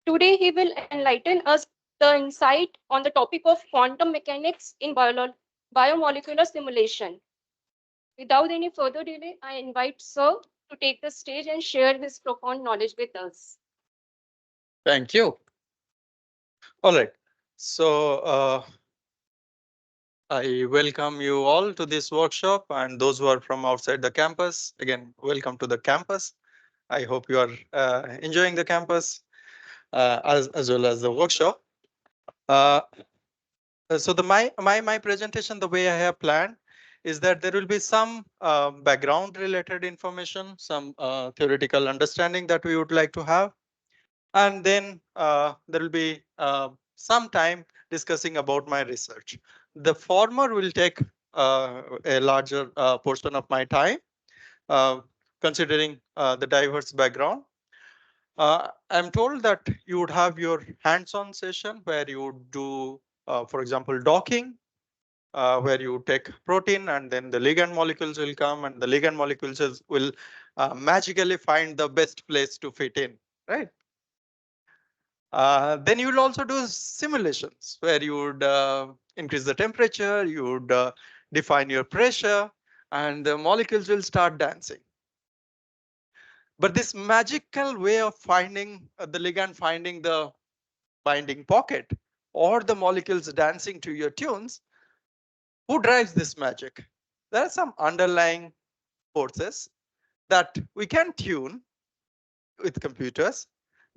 Today, he will enlighten us the insight on the topic of quantum mechanics in biomolecular simulation. Without any further delay, I invite Sir to take the stage and share his profound knowledge with us. Thank you. All right. So I welcome you all to this workshop, and those who are from outside the campus, again, welcome to the campus. I hope you are enjoying the campus as well as the workshop. Uh, so my presentation, the way I have planned, is that there will be some background related information, some theoretical understanding that we would like to have, and then there will be some time discussing about my research. The former will take a larger portion of my time, uh, considering the diverse background. I'm told that you would have your hands-on session where you would do, for example, docking, where you take protein and then the ligand molecules will come and the ligand molecules will magically find the best place to fit in, right? Then you will also do simulations where you would increase the temperature, you would define your pressure, and the molecules will start dancing. But this magical way of finding the ligand, finding the binding pocket, or the molecules dancing to your tunes, who drives this magic? There are some underlying forces that we can tune with computers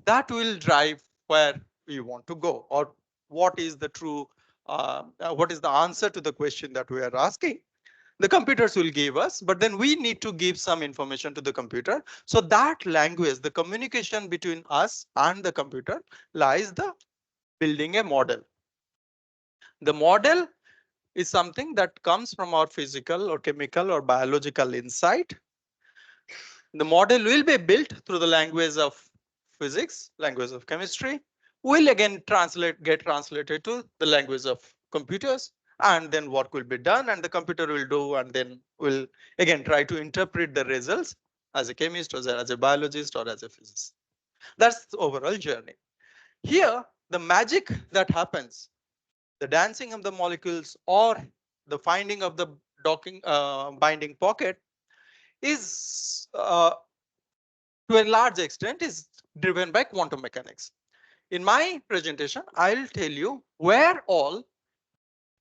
that will drive where we want to go, or what is the true what is the answer to the question that we are asking. The computers will give us, but then we need to give some information to the computer. So that language, the communication between us and the computer, lies the building a model. The model is something that comes from our physical or chemical or biological insight. The model will be built through the language of physics, language of chemistry, will again get translated to the language of computers, and then work will be done and the computer will do, and then will again try to interpret the results as a chemist or as a biologist or as a physicist. That's the overall journey. Here, the magic that happens, the dancing of the molecules or the finding of the docking binding pocket, is to a large extent is driven by quantum mechanics. In my presentation, I'll tell you where all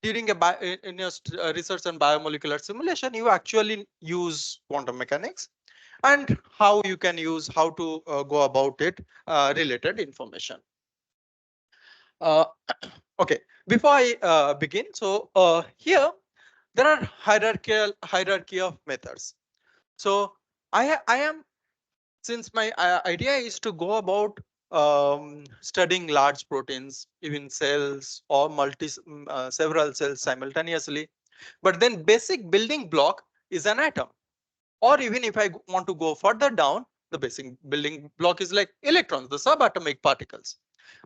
during in your research on biomolecular simulation, you actually use quantum mechanics, and how you can use, how to go about it, related information. Uh, okay, before I begin, so here there are hierarchy of methods. So I am, since my idea is to go about studying large proteins, even cells or several cells simultaneously, but then basic building block is an atom. Or even if I want to go further down, the basic building block is like electrons, the subatomic particles.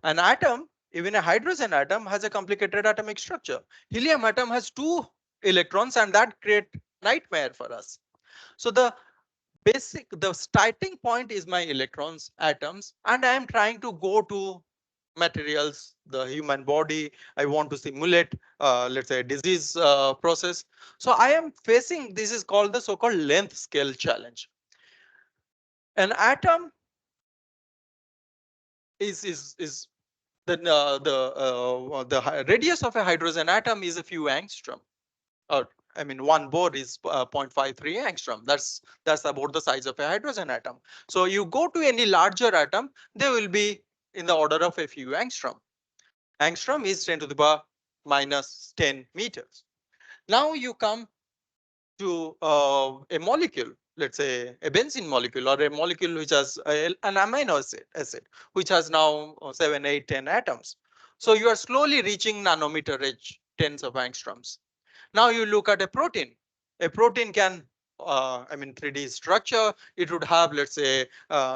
An atom, even a hydrogen atom, has a complicated atomic structure. Helium atom has 2 electrons, and that create nightmare for us. So the starting point is my electrons, atoms, and I am trying to go to materials, the human body. I want to simulate, let's say, a disease process. So I am facing, this is called the so-called length scale challenge. An atom is the radius of a hydrogen atom is a few angstrom. Or I mean, one Bohr is 0.53 angstrom. That's about the size of a hydrogen atom. So you go to any larger atom, they will be in the order of a few angstrom. Angstrom is 10 to the power minus 10 meters. Now you come to a molecule, let's say a benzene molecule, or a molecule which has an amino acid, which has now 7, 8, 10 atoms. So you are slowly reaching nanometer range, tens of angstroms. Now you look at a protein. A protein can, I mean, 3D structure, it would have, let's say,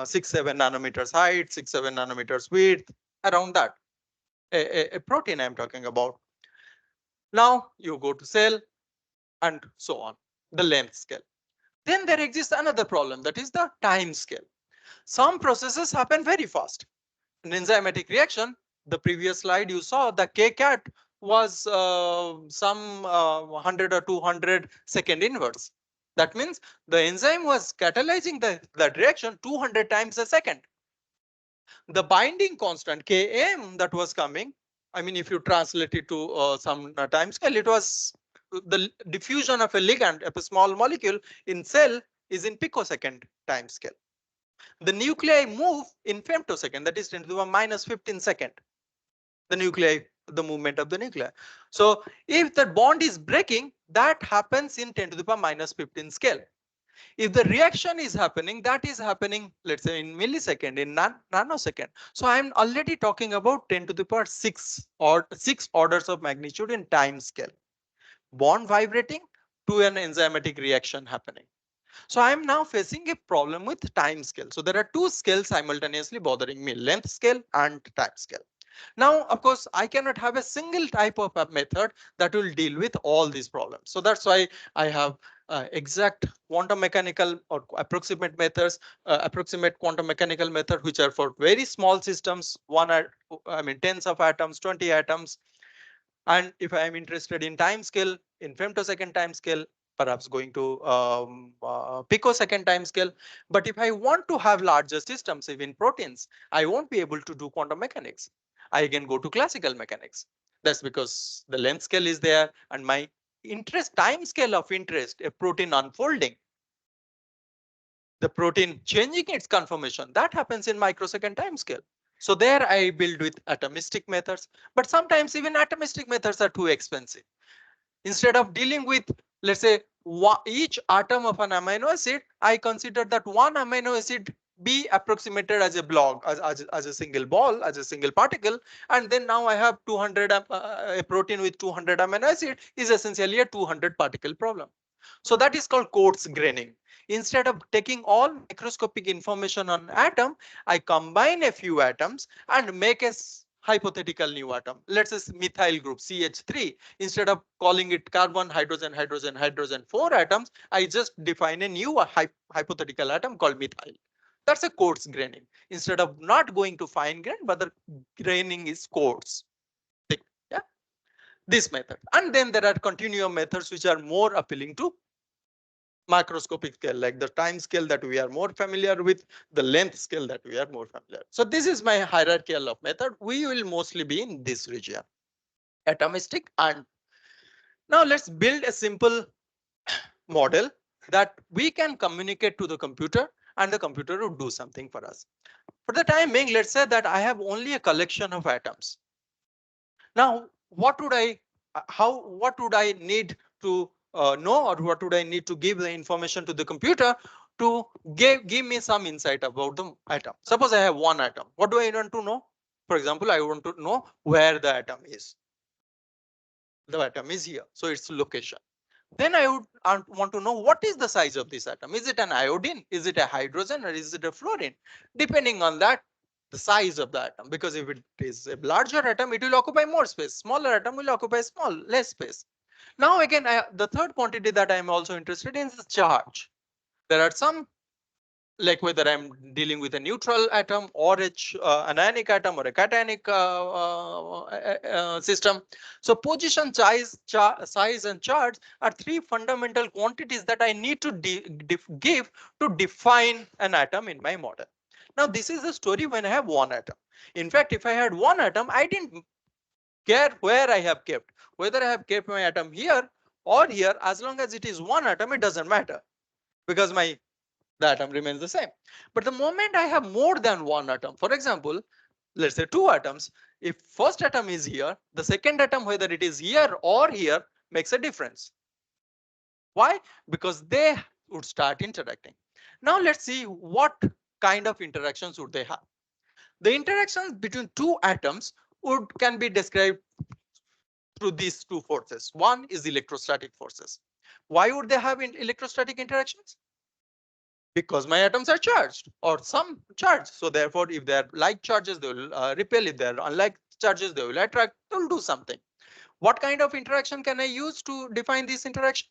6, 7 nanometers height, 6, 7 nanometers width, around that. A protein I'm talking about. Now you go to cell and so on, the length scale. Then there exists another problem, that is the time scale. Some processes happen very fast. an enzymatic reaction, the previous slide you saw, the kcat was some 100 or 200 second inverse. That means the enzyme was catalyzing that reaction 200 times a second. The binding constant Km that was coming, I mean, if you translate it to some time scale, it was the diffusion of a ligand of a small molecule in cell is in picosecond time scale. The nuclei move in femtosecond, that is 10 to the minus 15 second. The nuclei, the movement of the nuclei. So if the bond is breaking, that happens in 10 to the power minus 15 scale. If the reaction is happening, that is happening, let's say in millisecond, in nanosecond. So I'm already talking about 10 to the power 6 or 6 orders of magnitude in time scale. Bond vibrating to an enzymatic reaction happening. So I am now facing a problem with time scale. So there are two scales simultaneously bothering me, length scale and time scale. Now, of course, I cannot have a single type of a method that will deal with all these problems. So that's why I have exact quantum mechanical or approximate methods, approximate quantum mechanical method, which are for very small systems, I mean, tens of atoms, 20 atoms. And if I am interested in time scale, in femtosecond time scale, perhaps going to picosecond time scale. But if I want to have larger systems, even proteins, I won't be able to do quantum mechanics. I can go to classical mechanics. That's because the length scale is there and my interest, time scale of interest, a protein unfolding, the protein changing its conformation, that happens in microsecond time scale. So there I build with atomistic methods, but sometimes even atomistic methods are too expensive. Instead of dealing with, let's say, each atom of an amino acid, I consider that one amino acid be approximated as a block, as a single ball, as a single particle. And then now I have 200, a protein with 200 amino acid is essentially a 200 particle problem. So that is called coarse graining. Instead of taking all microscopic information on atom, I combine a few atoms and make a hypothetical new atom. Let's say methyl group CH3. Instead of calling it carbon, hydrogen, hydrogen, hydrogen, 4 atoms, I just define a new hypothetical atom called methyl. That's a coarse graining. Instead of not going to fine grain, but the graining is coarse. Yeah, this method. And then there are continuum methods which are more appealing to macroscopic scale, like the time scale that we are more familiar with, the length scale that we are more familiar. So this is my hierarchical of method. We will mostly be in this region, atomistic. And now let's build a simple model that we can communicate to the computer and the computer will do something for us. For the time being, let's say that I have only a collection of atoms. Now, what would I need to know, or what would I need to give the information to the computer to give me some insight about the atom? Suppose I have one atom. What do I want to know? For example, I want to know where the atom is. The atom is here, so its location. Then I would want to know what is the size of this atom. Is it an iodine? Is it a hydrogen? Or is it a fluorine? Depending on that, the size of the atom. Because if it is a larger atom, it will occupy more space. Smaller atom will occupy less space. Now again, the third quantity that I am also interested in is the charge. There are some, like whether I'm dealing with a neutral atom or an ionic atom or a cationic system. So position, size and charge are three fundamental quantities that I need to give to define an atom in my model. Now this is the story when I have one atom. In fact, if I had one atom, I didn't care where I have kept, whether I have kept my atom here or here, as long as it is one atom, it doesn't matter, because the atom remains the same. But the moment I have more than one atom, for example, let's say two atoms, if first atom is here, the second atom, whether it is here or here, makes a difference. Why? Because they would start interacting. Now let's see what kind of interactions would they have. The interactions between two atoms can be described through these two forces. One is electrostatic forces. Why would they have electrostatic interactions? Because my atoms are charged or some charge. So therefore, if they are like charges, they will repel. If they are unlike charges, they will attract. They will do something. What kind of interaction can I use to define this interaction?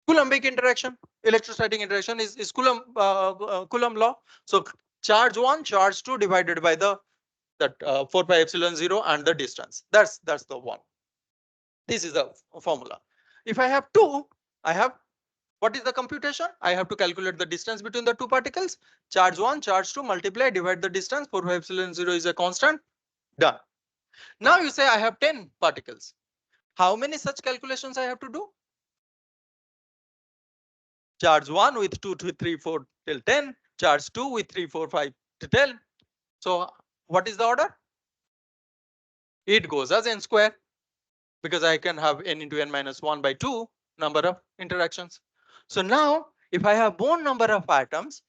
Coulombic interaction. Electrostatic interaction is Coulomb law. So charge 1, charge 2 divided by the that 4 pi epsilon 0 and the distance. That's the one. This is the formula. If I have 2, I have, what is the computation? I have to calculate the distance between the two particles. Charge 1, charge 2, multiply, divide the distance. 4 pi epsilon 0 is a constant. Done. Now you say I have 10 particles. How many such calculations I have to do? Charge 1 with 2, 2, 3, 4 till 10. Charge 2 with 3, 4, 5 to 10. So what is the order? It goes as n square, because I can have n into n minus 1 by 2 number of interactions. So now if I have more number of atoms,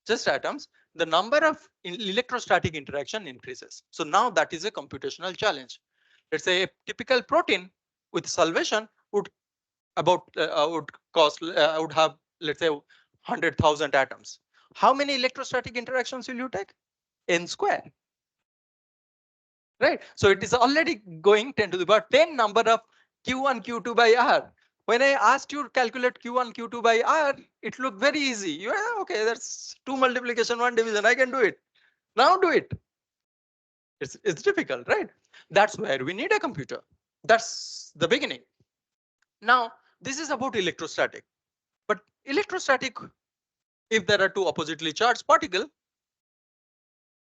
just atoms, the number of electrostatic interaction increases. So now that is a computational challenge. Let's say a typical protein with solvation would would have, let's say, 100,000 atoms. How many electrostatic interactions will you take? N square. Right? So it is already going 10 to the power 10 number of Q1, Q2 by R. When I asked you to calculate Q1, Q2 by R, it looked very easy. Yeah, okay, that's 2 multiplication, 1 division. I can do it. Now do it. It's difficult, right? That's where we need a computer. That's the beginning. Now, this is about electrostatic. But electrostatic, if there are two oppositely charged particles,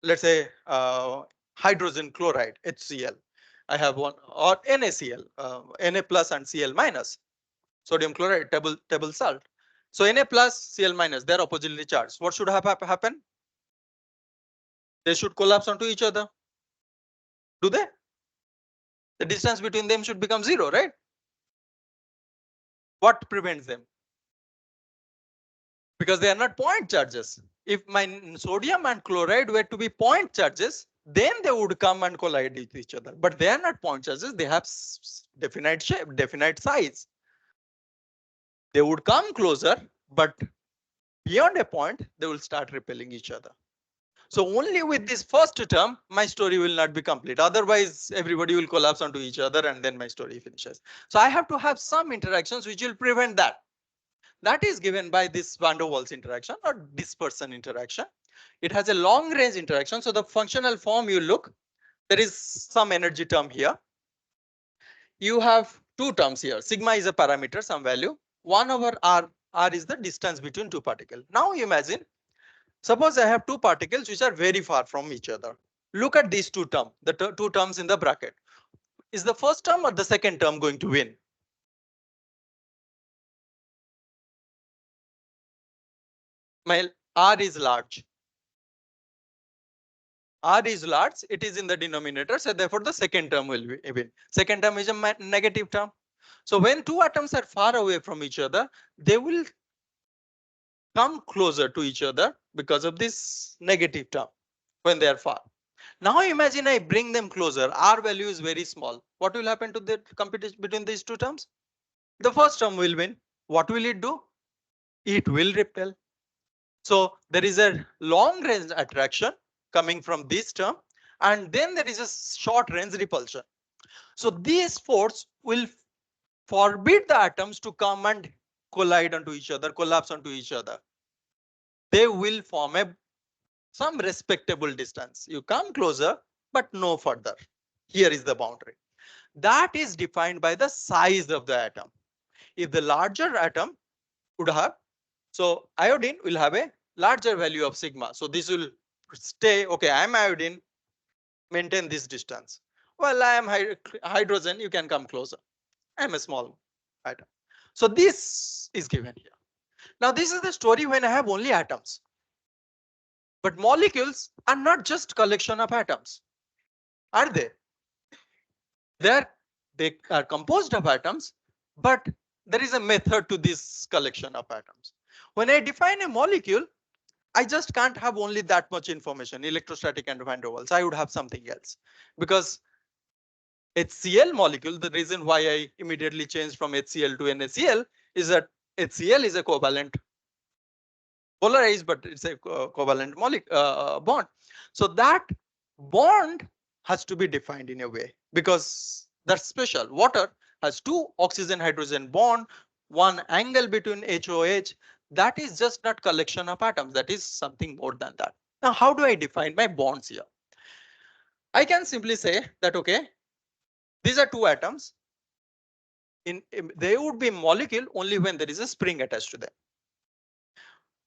let's say hydrogen chloride, HCl. I have one, or NaCl, Na plus and Cl minus, sodium chloride, table salt. So Na plus, Cl minus, they're oppositely charged. What should have happen? They should collapse onto each other. Do they? The distance between them should become 0, right? What prevents them? Because they are not point charges. If my sodium and chloride were to be point charges, then they would come and collide with each other. But they are not point charges. They have definite shape, definite size. They would come closer, but beyond a point, they will start repelling each other. So only with this first term, my story will not be complete. Otherwise, everybody will collapse onto each other and then my story finishes. So I have to have some interactions which will prevent that. That is given by this van der Waals interaction or dispersion interaction. It has a long range interaction. So the functional form you look, there is some energy term here. You have two terms here. Sigma is a parameter, some value. 1 over r, r is the distance between two particles. Now imagine, suppose I have two particles which are very far from each other. Look at these two terms, the two terms in the bracket. Is the first term or the second term going to win? My r is large. R is large, it is in the denominator, so therefore the second term will win. Second term is a negative term. So when two atoms are far away from each other, they will come closer to each other because of this negative term when they are far. Now imagine I bring them closer. R value is very small. What will happen to the competition between these two terms? The first term will win. What will it do? It will repel. So there is a long range attraction coming from this term, and then there is a short range repulsion. So this force will forbid the atoms to come and collide onto each other, collapse onto each other. They will form some respectable distance. You come closer, but no further. Here is the boundary. That is defined by the size of the atom. If the larger atom would have, so iodine will have a larger value of sigma. So this will stay, okay, I am iodine, maintain this distance. Well, I am hydrogen, you can come closer. I am a small atom. So this is given here. Now this is the story when I have only atoms. But molecules are not just collection of atoms, are they? They are composed of atoms, but there is a method to this collection of atoms. When I define a molecule, I just can't have only that much information, electrostatic and van der Waals. I would have something else. Because HCl molecule, the reason why I immediately changed from HCl to NaCl is that HCl is a covalent, polarized, but it's a covalent bond. So that bond has to be defined in a way because that's special. Water has two oxygen hydrogen bond, one angle between HOH. That is just not collection of atoms. That is something more than that. Now, how do I define my bonds here? I can simply say that, okay, these are two atoms. They would be molecule only when there is a spring attached to them.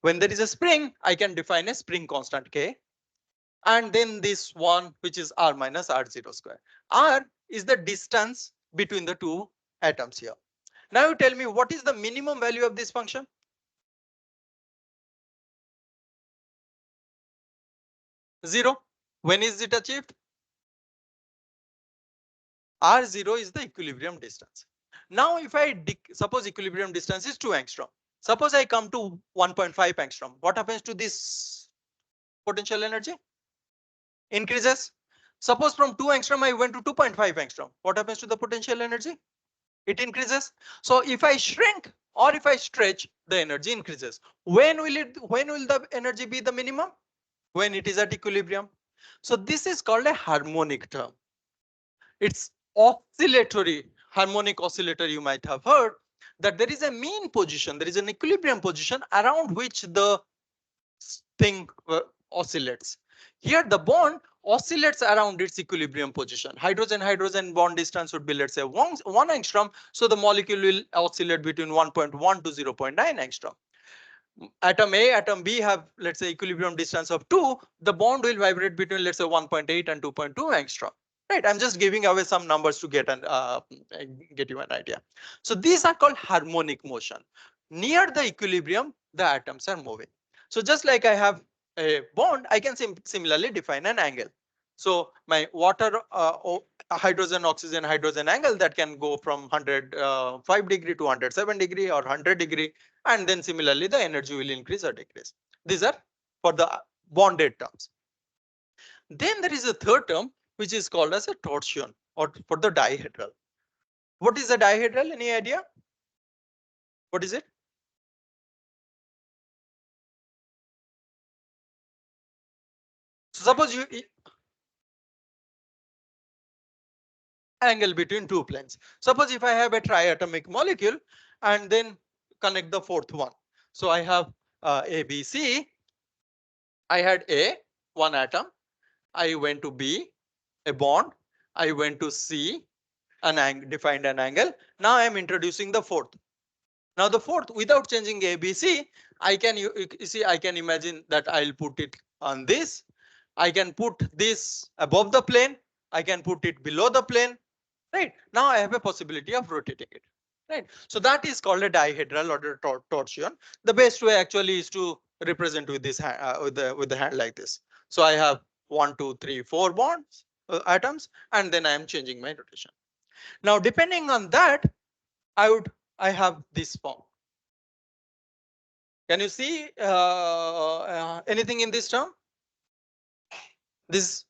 When there is a spring, I can define a spring constant K. And then this one, which is R minus R0 square. R is the distance between the two atoms here. Now you tell me, what is the minimum value of this function? 0. When is it achieved? R0 is the equilibrium distance. Now if I suppose equilibrium distance is 2 angstrom. Suppose I come to 1.5 angstrom. What happens to this potential energy? Increases. Suppose from 2 angstrom I went to 2.5 angstrom. What happens to the potential energy? It increases. So if I shrink or if I stretch, the energy increases. When will the energy be the minimum? When it is at equilibrium. So this is called a harmonic term. It's oscillatory, harmonic oscillator. You might have heard that there is a mean position, there is an equilibrium position around which the thing oscillates. Here the bond oscillates around its equilibrium position. Hydrogen-hydrogen bond distance would be, let's say, 1 angstrom. So the molecule will oscillate between 1.1 to 0.9 angstrom. Atom A, atom B have, let's say, equilibrium distance of 2. The bond will vibrate between, let's say, 1.8 and 2.2 angstrom. Right, I'm just giving away some numbers to get you an idea. So these are called harmonic motion. Near the equilibrium, the atoms are moving. So just like I have a bond, I can similarly define an angle. So my water, hydrogen, oxygen, hydrogen angle that can go from 105 degree to 107 degree or 100 degree. And then similarly, the energy will increase or decrease. These are for the bonded terms. Then there is a third term, which is called as a torsion, or for the dihedral. What is a dihedral? Any idea? What is it? So suppose you angle between two planes. Suppose if I have a triatomic molecule and then connect the fourth one. So I have A, B, C. I had A, one atom. I went to B, a bond. I went to C, an angle, defined an angle. Now I am introducing the fourth. Now the fourth, without changing A, B, C, I can, you see, I can imagine that I'll put it on this. I can put this above the plane. I can put it below the plane. Right. Now I have a possibility of rotating it. Right. So that is called a dihedral or a torsion. The best way actually is to represent with this with the hand like this. So I have 1, 2, 3, 4 bonds, atoms, and then I am changing my rotation. Now, depending on that, I have this form. Can you see anything in this term? This,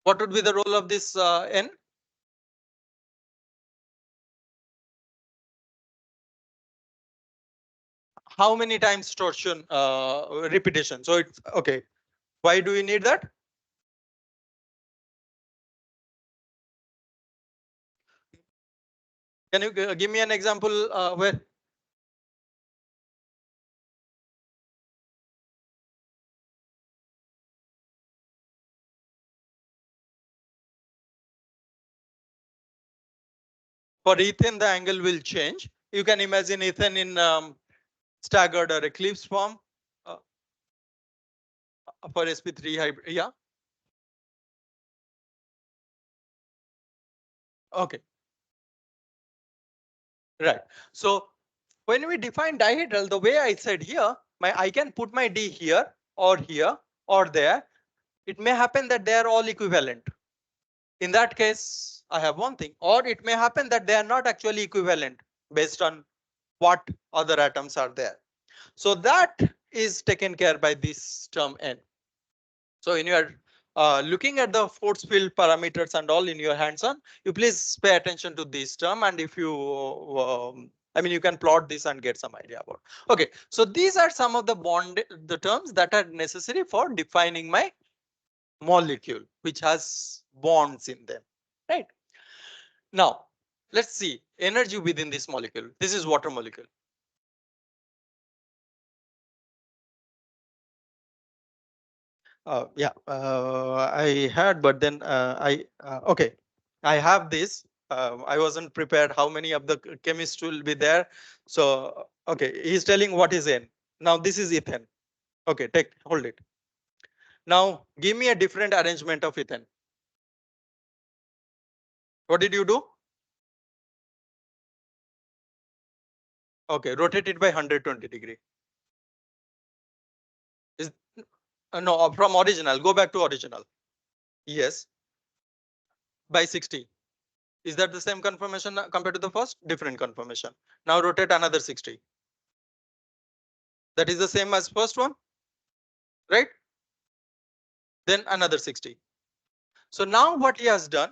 what would be the role of this n? How many times torsion repetition? So it's okay. Why do we need that? Can you give me an example where? For ethane, the angle will change. You can imagine ethane in staggered or eclipse form uh, for sp3 hybrid. Yeah. Okay. Right. So when we define dihedral, the way I said here, I can put my D here or there. It may happen that they are all equivalent. In that case, I have one thing, or it may happen that they are not actually equivalent based on what other atoms are there. So that is taken care by this term n. So in your looking at the force field parameters and all in your hands-on, you please pay attention to this term. And if you, I mean, you can plot this and get some idea about. Okay, so these are some of the terms that are necessary for defining my molecule, which has bonds in them, right? Now, let's see energy within this molecule. This is water molecule. Yeah, I had, but then okay, I have this. I wasn't prepared how many of the chemists will be there. So, okay, he's telling what is N. Now this is ethane. Okay, hold it. Now give me a different arrangement of ethane. What did you do? Okay, rotate it by 120 degree. Is no from original. Go back to original. Yes, by 60. Is that the same conformation compared to the first? Different conformation. Now rotate another 60. That is the same as first one, right? Then another 60. So now what he has done,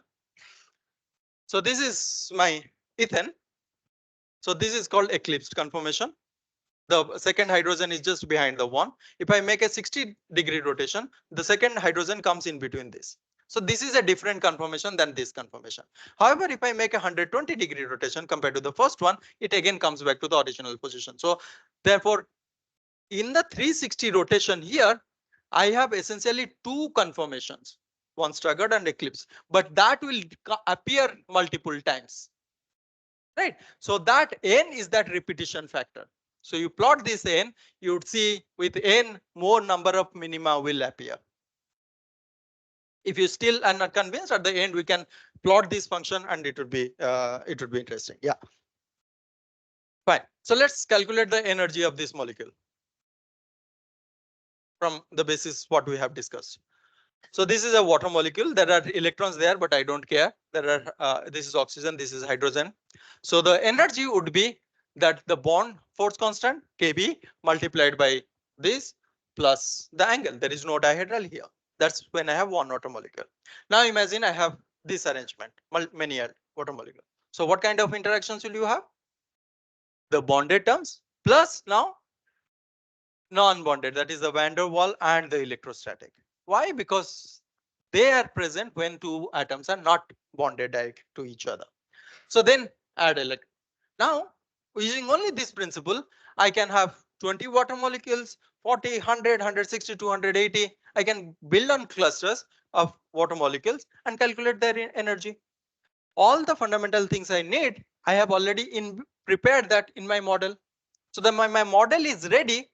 so this is my ethane. So this is called eclipsed conformation. The second hydrogen is just behind the one. If I make a 60-degree rotation, the second hydrogen comes in between this. So this is a different conformation than this conformation. However, if I make a 120-degree rotation compared to the first one, it again comes back to the original position. So therefore, in the 360 rotation here, I have essentially two conformations, one staggered and eclipse, but that will appear multiple times, right? So that n is that repetition factor. So you plot this n, you would see with n more number of minima will appear. If you still are not convinced, at the end we can plot this function and it would be interesting. Yeah, fine. So let's calculate the energy of this molecule from the basis what we have discussed. So this is a water molecule. There are electrons there, but I don't care. There are this is oxygen, this is hydrogen. So the energy would be that the bond force constant Kb multiplied by this plus the angle. There is no dihedral here. That's when I have one water molecule. Now imagine I have this arrangement, many water molecule. So what kind of interactions will you have? The bonded terms plus now non-bonded, that is the van der Waal and the electrostatic. Why? Because they are present when two atoms are not bonded direct to each other. So then add electron. Now, using only this principle, I can have 20 water molecules, 40, 100, 160, 280. I can build on clusters of water molecules and calculate their energy. All the fundamental things I need, I have already prepared that in my model. So that my model is ready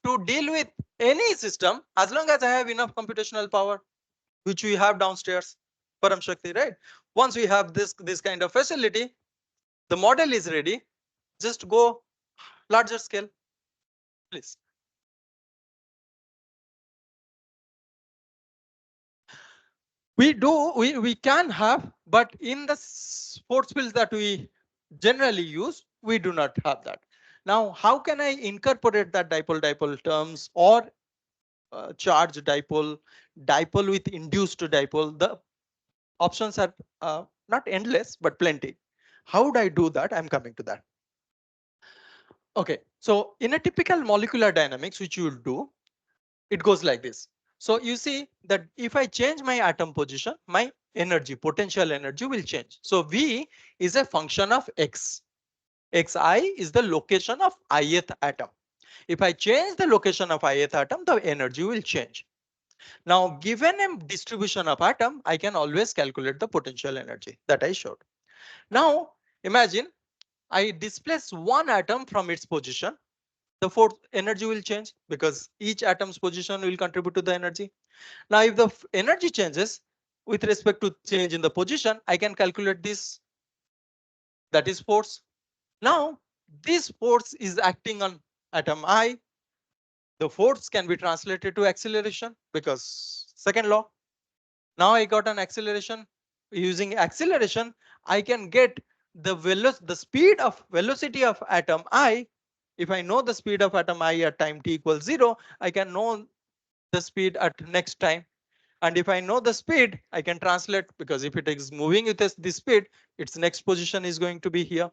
to deal with any system as long as I have enough computational power, which we have downstairs, Param Shakti, right? Once we have this kind of facility, the model is ready. Just go larger scale, please. We can have, but in the force fields that we generally use, we do not have that. Now, how can I incorporate that dipole terms or charge dipole with induced dipole? The options are not endless, but plenty. How would I do that? I'm coming to that. Okay, so in a typical molecular dynamics, which you will do, it goes like this. So you see that if I change my atom position, my energy, potential energy will change. So V is a function of X. Xi is the location of ith atom. If I change the location of ith atom, the energy will change. Now, given a distribution of atom, I can always calculate the potential energy that I showed. Now, imagine I displace one atom from its position. The force energy will change because each atom's position will contribute to the energy. Now, if the energy changes with respect to change in the position, I can calculate this. That is force. Now, this force is acting on atom I. The force can be translated to acceleration because second law. Now I got an acceleration. Using acceleration, I can get the speed of velocity of atom I. If I know the speed of atom I at time t equals 0, I can know the speed at next time. And if I know the speed, I can translate, because if it is moving with this speed, its next position is going to be here.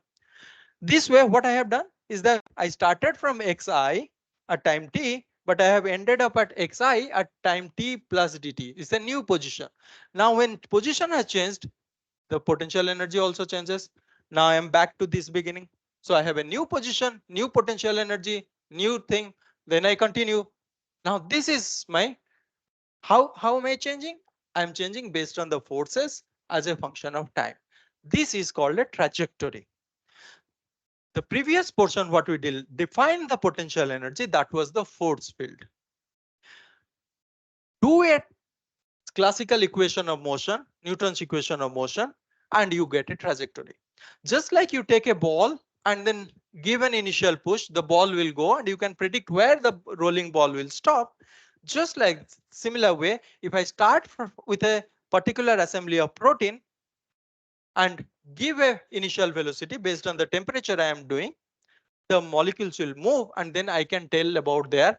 This way, what I have done is that I started from xi at time t, but I have ended up at xi at time t plus dt. It's a new position. Now, when position has changed, the potential energy also changes. Now I am back to this beginning. So I have a new position, new potential energy, new thing. Then I continue. Now this is my How am I changing? I'm changing based on the forces as a function of time. This is called a trajectory. The previous portion, what we did, define the potential energy, that was the force field. Do a classical equation of motion, Newton's equation of motion, and you get a trajectory. Just like you take a ball and then give an initial push, the ball will go and you can predict where the rolling ball will stop. Just like similar way, if I start with a particular assembly of protein and give a initial velocity based on the temperature I am doing, the molecules will move and then I can tell about their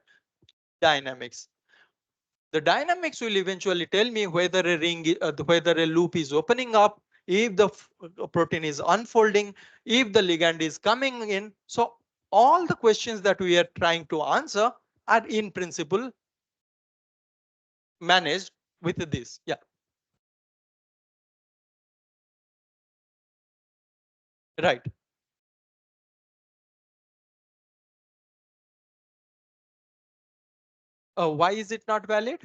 dynamics. The dynamics will eventually tell me whether a whether a loop is opening up, if the protein is unfolding, if the ligand is coming in. So all the questions that we are trying to answer are in principle managed with this. Yeah, right. Why is it not valid?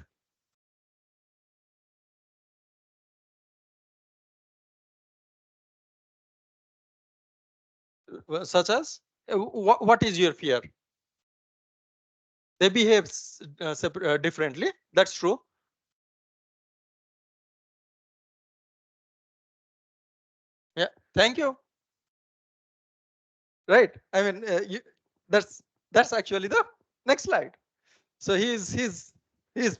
Such as, what is your fear? They behave differently. That's true. Yeah, thank you. Right. I mean, that's that's actually the next slide. So he's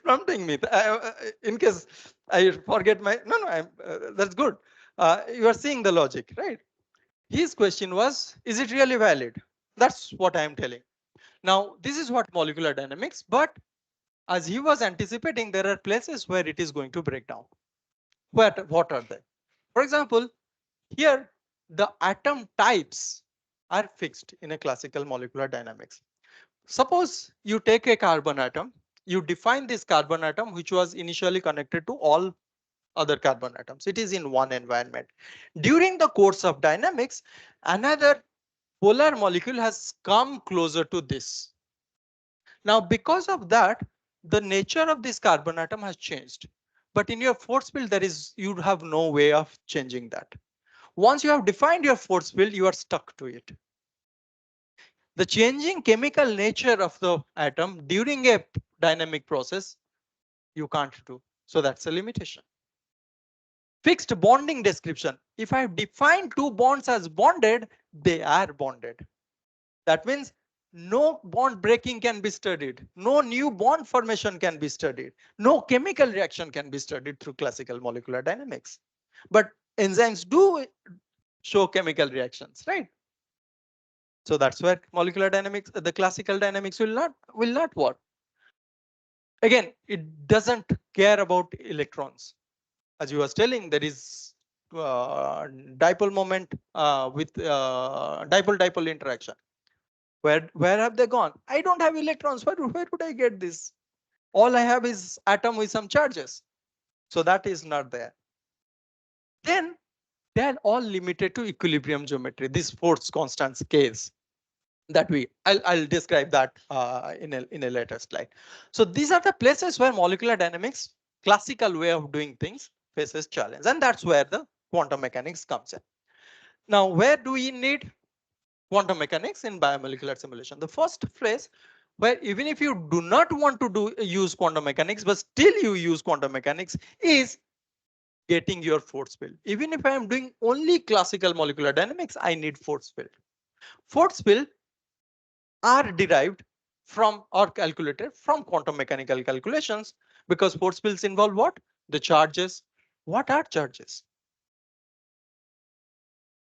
prompting me. In case I forget my no, that's good. You are seeing the logic, right? His question was, is it really valid? That's what I am telling. Now this is what molecular dynamics, but as he was anticipating, there are places where it is going to break down. What are they? For example, here the atom types are fixed in a classical molecular dynamics. Suppose you take a carbon atom, you define this carbon atom, which was initially connected to all other carbon atoms. It is in one environment. During the course of dynamics, another polar molecule has come closer to this. Now, because of that, the nature of this carbon atom has changed. But in your force field, you have no way of changing that. Once you have defined your force field, you are stuck to it. The changing chemical nature of the atom during a dynamic process, you can't do. So that's a limitation. Fixed bonding description. If I define two bonds as bonded, they are bonded. That means no bond breaking can be studied. No new bond formation can be studied. No chemical reaction can be studied through classical molecular dynamics. But enzymes do show chemical reactions, right? So that's where molecular dynamics, the classical dynamics will not work. Again, it doesn't care about electrons. As you was telling, there is dipole moment with dipole-dipole interaction. Where have they gone? I don't have electrons. Where would I get this? All I have is atom with some charges. So that is not there. Then they are all limited to equilibrium geometry. This force constants case that I'll describe that in a later slide. So these are the places where molecular dynamics, classical way of doing things, faces challenge, and that's where the quantum mechanics comes in. Now, where do we need quantum mechanics in biomolecular simulation? The first place where even if you do not want to use quantum mechanics, but still you use quantum mechanics, is getting your force field. Even if I am doing only classical molecular dynamics, I need force field. Force field are derived from or calculated from quantum mechanical calculations, because force fields involve what? The charges. What are charges?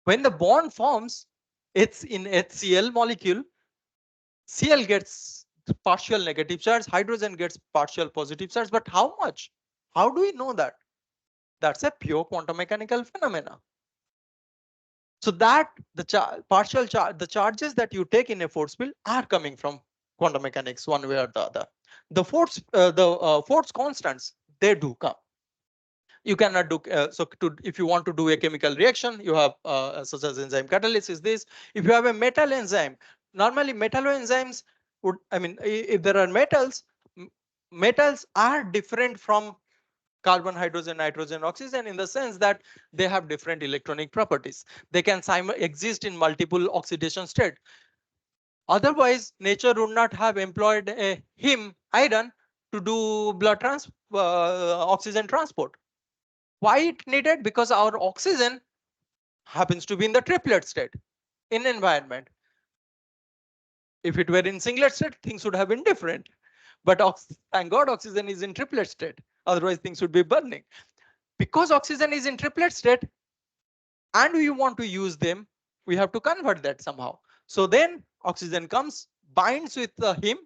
When the bond forms, it's in HCl molecule. Cl gets partial negative charge, hydrogen gets partial positive charge, but how much? How do we know that? That's a pure quantum mechanical phenomena. So that the charges that you take in a force field are coming from quantum mechanics one way or the other. The force constants, they do come. You cannot do if you want to do a chemical reaction, you have such as enzyme catalysis. This, if you have a metal enzyme, normally metalloenzymes would, I mean, if there are metals, Metals are different from carbon, hydrogen, nitrogen, oxygen in the sense that they have different electronic properties. They can exist in multiple oxidation states. Otherwise, nature would not have employed a heme iron to do oxygen transport. Why it needed? Because our oxygen happens to be in the triplet state in environment. If it were in singlet state, things would have been different. But thank God oxygen is in triplet state. Otherwise, things would be burning. Because oxygen is in triplet state and we want to use them, we have to convert that somehow. So then oxygen comes, binds with the heme.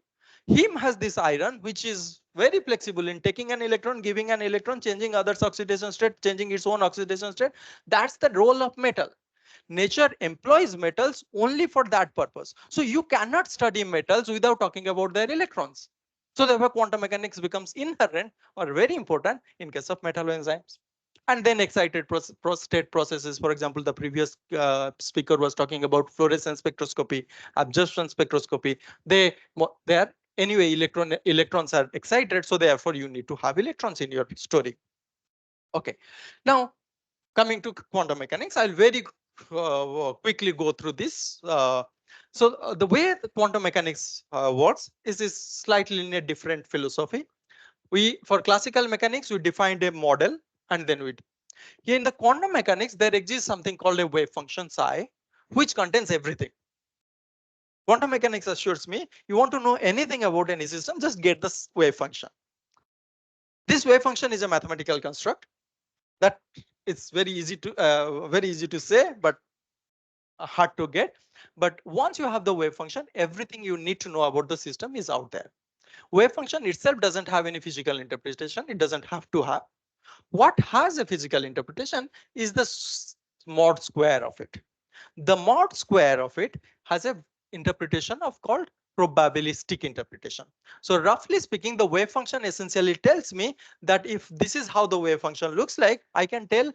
Heme has this iron, which is very flexible in taking an electron, giving an electron, changing others oxidation state, changing its own oxidation state. That's the role of metal. Nature employs metals only for that purpose. So you cannot study metals without talking about their electrons. So therefore quantum mechanics becomes inherent or very important in case of metal enzymes. And then excited state processes. For example, the previous speaker was talking about fluorescence spectroscopy, absorption spectroscopy. They are anyway electrons are excited, so therefore you need to have electrons in your story. Okay, now coming to quantum mechanics, I'll very quickly go through this. The way the quantum mechanics works is slightly in a different philosophy. For classical mechanics, we defined a model and then we here in the quantum mechanics, there exists something called a wave function psi, which contains everything. Quantum mechanics assures me you want to know anything about any system, just get this wave function. This wave function is a mathematical construct that it's very easy to say, but hard to get. But once you have the wave function, everything you need to know about the system is out there. Wave function itself doesn't have any physical interpretation. It doesn't have to have. What has a physical interpretation is the mod square of it. The mod square of it has a interpretation of called probabilistic interpretation. So roughly speaking, the wave function essentially tells me that if this is how the wave function looks like, I can tell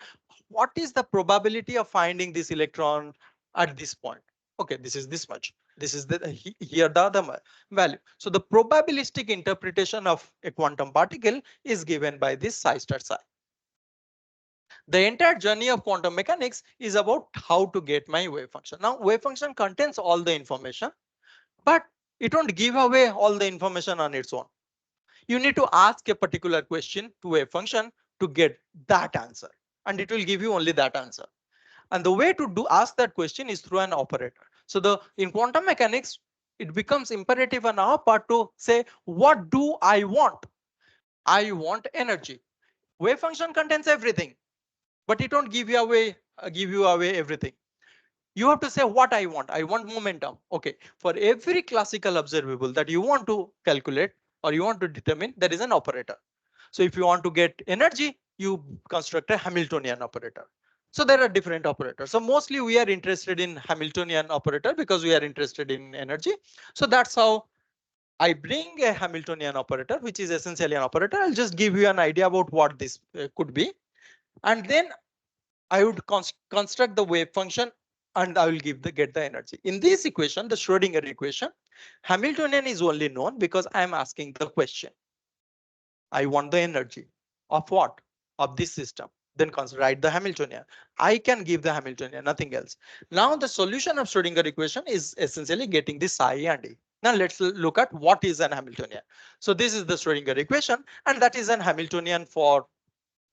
what is the probability of finding this electron at this point. Okay, this is this much. This is here the other value. So the probabilistic interpretation of a quantum particle is given by this psi star psi. The entire journey of quantum mechanics is about how to get my wave function. Now, wave function contains all the information, but it won't give away all the information on its own. You need to ask a particular question to wave function to get that answer, and it will give you only that answer. And the way to ask that question is through an operator. So in quantum mechanics, it becomes imperative on our part to say, what do I want? I want energy. Wave function contains everything, but it won't give you away everything. You have to say what I want. I want momentum. Okay, for every classical observable that you want to calculate or you want to determine, there is an operator. So if you want to get energy, you construct a Hamiltonian operator. So there are different operators. So mostly we are interested in Hamiltonian operator because we are interested in energy. So that's how I bring a Hamiltonian operator, which is essentially an operator. I'll just give you an idea about what this could be. And then I would construct the wave function and I will get the energy. In this equation, the Schrodinger equation, Hamiltonian is only known because I am asking the question. I want the energy of what? Of this system. Then write the Hamiltonian. I can give the Hamiltonian, nothing else. Now the solution of Schrodinger equation is essentially getting the psi and E. Now let's look at what is an Hamiltonian. So this is the Schrodinger equation, and that is an Hamiltonian for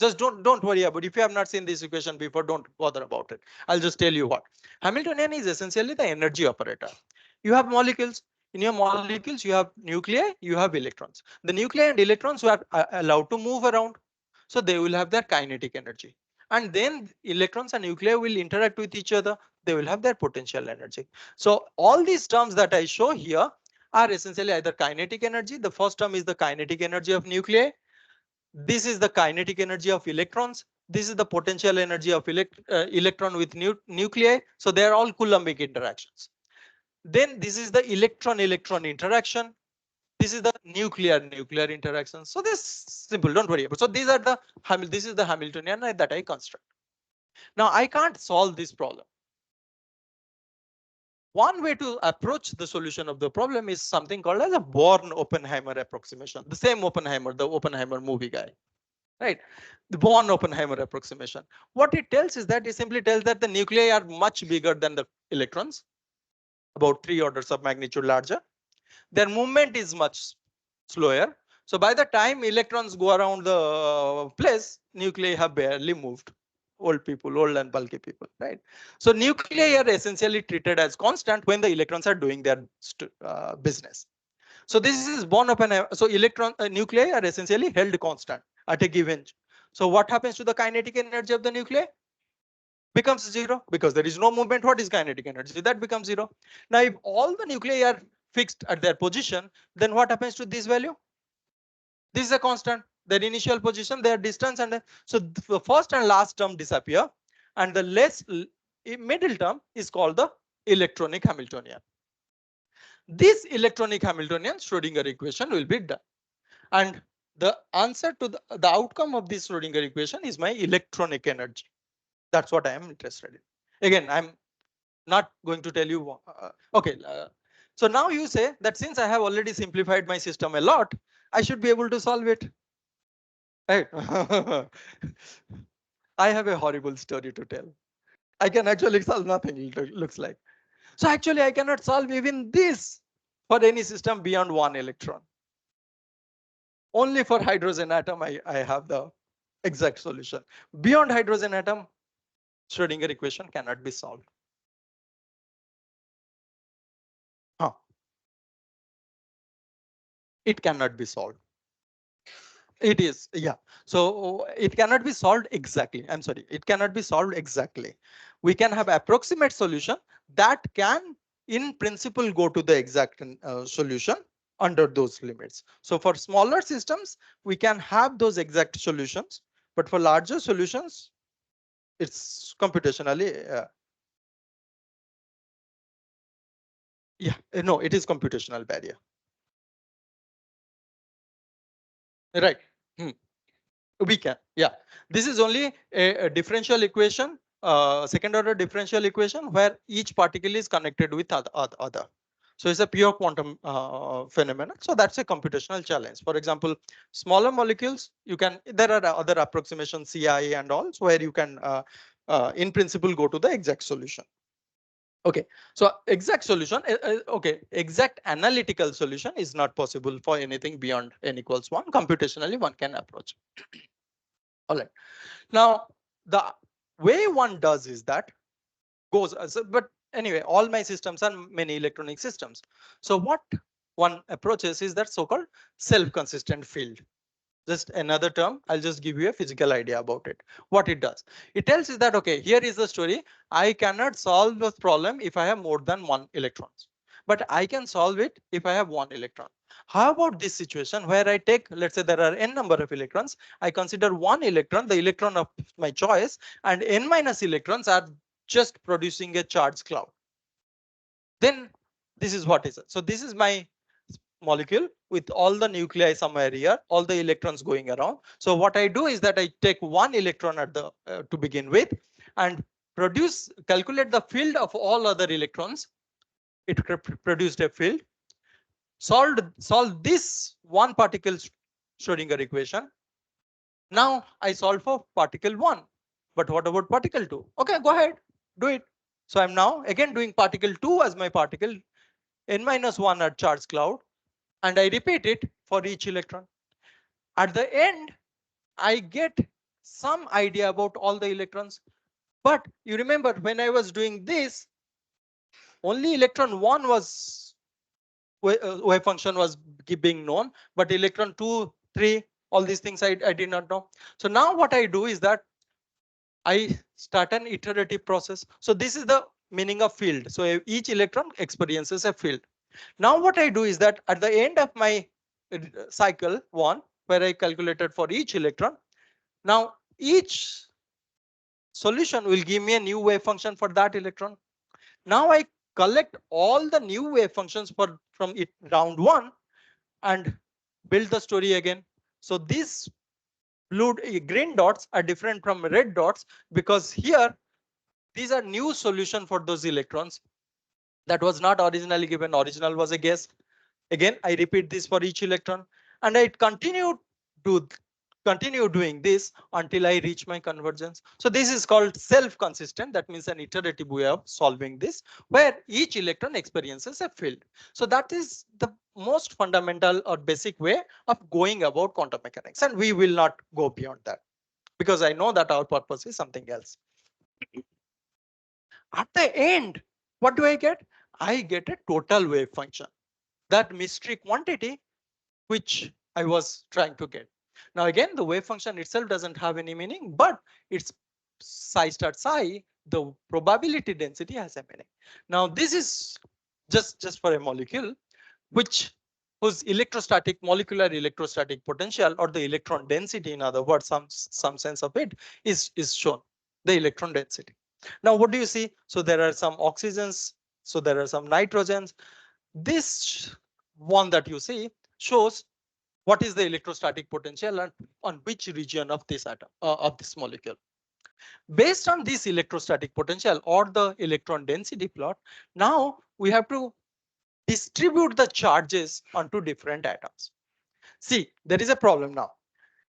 just don't worry about it. If you have not seen this equation before, don't bother about it. I'll just tell you what. Hamiltonian is essentially the energy operator. You have molecules. In your molecules, you have nuclei, you have electrons. The nuclei and electrons are allowed to move around. So they will have their kinetic energy. And then electrons and nuclei will interact with each other. They will have their potential energy. So all these terms that I show here are essentially either kinetic energy. The first term is the kinetic energy of nuclei. This is the kinetic energy of electrons. This is the potential energy of electron with nuclei. So they are all Coulombic interactions. Then this is the electron-electron interaction. This is the nuclear-nuclear interaction. So this is simple, don't worry about. So these are this is the Hamiltonian that I construct. Now I can't solve this problem. One way to approach the solution of the problem is something called as a Born-Oppenheimer approximation. The same Oppenheimer, the Oppenheimer movie guy, right? The Born-Oppenheimer approximation. What it tells is that it simply tells that the nuclei are much bigger than the electrons, about 3 orders of magnitude larger. Their movement is much slower. So by the time electrons go around the place, nuclei have barely moved. Old people, old and bulky people, right? So nuclei are essentially treated as constant when the electrons are doing their business. So this is born of an, so nuclei are essentially held constant at a given. So what happens to the kinetic energy of the nuclei? Becomes zero because there is no movement. What is kinetic energy? That becomes zero. Now, if all the nuclei are fixed at their position, then what happens to this value? This is a constant. Their initial position, their distance, and so the first and last term disappear, and the middle term is called the electronic Hamiltonian. This electronic Hamiltonian Schrodinger equation will be done, and the answer to the outcome of this Schrodinger equation is my electronic energy. That's what I am interested in. Again, I'm not going to tell you. Okay. So now you say that since I have already simplified my system a lot, I should be able to solve it. Right? I have a horrible story to tell. I can actually solve nothing, it looks like. So actually, I cannot solve even this for any system beyond 1 electron. Only for hydrogen atom, I have the exact solution. Beyond hydrogen atom, Schrodinger equation cannot be solved. Huh. It cannot be solved. It is, yeah. So it cannot be solved exactly. I'm sorry, it cannot be solved exactly. We can have approximate solution that can, in principle, go to the exact solution under those limits. So for smaller systems, we can have those exact solutions, but for larger solutions, it's computationally, yeah, no, it is computational barrier. Right. Hmm. We can, yeah. This is only a differential equation, second order differential equation where each particle is connected with other. So it's a pure quantum phenomenon. So that's a computational challenge. For example, smaller molecules, there are other approximations, CI and all, so where you can, in principle, go to the exact solution. Okay, so exact solution, okay, exact analytical solution is not possible for anything beyond n equals 1. Computationally, one can approach. All right. Now, the way one does is that but anyway, all my systems are many electronic systems. So what one approaches is that so-called self-consistent field. Just another term, I'll just give you a physical idea about it. What it does, it tells you that, okay, here is the story. I cannot solve the problem if I have more than 1 electrons, but I can solve it if I have 1 electron. How about this situation where I take, let's say there are n number of electrons, I consider 1 electron, the electron of my choice, and n minus electrons are just producing a charge cloud. Then this is what is it. So this is my molecule with all the nuclei somewhere here, all the electrons going around. So what I do is that I take 1 electron at the to begin with and calculate the field of all other electrons. It produced a field. Solve this one particle Schrodinger equation. Now I solve for particle 1. But what about particle 2? Okay, go ahead, do it. So I'm now again doing particle 2 as my particle, n minus 1 at charge cloud, and I repeat it for each electron. At the end, I get some idea about all the electrons. But you remember when I was doing this, only electron 1 was wave function was being known, but electron 2, 3, all these things I did not know. So now what I do is that I start an iterative process. So this is the meaning of field. So each electron experiences a field. Now what I do is that at the end of my cycle 1, where I calculated for each electron, now each solution will give me a new wave function for that electron. Now I collect all the new wave functions from round 1 and build the story again. So these green dots are different from red dots because here these are new solution for those electrons. That was not originally given. Original was a guess. Again, I repeat this for each electron, and I to continue doing this until I reach my convergence. So this is called self-consistent. That means an iterative way of solving this, where each electron experiences a field. So that is the most fundamental or basic way of going about quantum mechanics, and we will not go beyond that because I know that our purpose is something else. At the end, what do I get? I get a total wave function, that mystery quantity which I was trying to get. Now again, the wave function itself doesn't have any meaning, but it's psi star psi, the probability density has a meaning. Now this is just for a molecule which whose electrostatic molecular electrostatic potential, or the electron density, in other words, some sense of it is shown, the electron density. Now what do you see? So there are some oxygens, so there are some nitrogens. This one that you see shows what is the electrostatic potential and on which region of this atom, of this molecule. Based on this electrostatic potential or the electron density plot, now we have to distribute the charges onto different atoms. See, there is a problem now.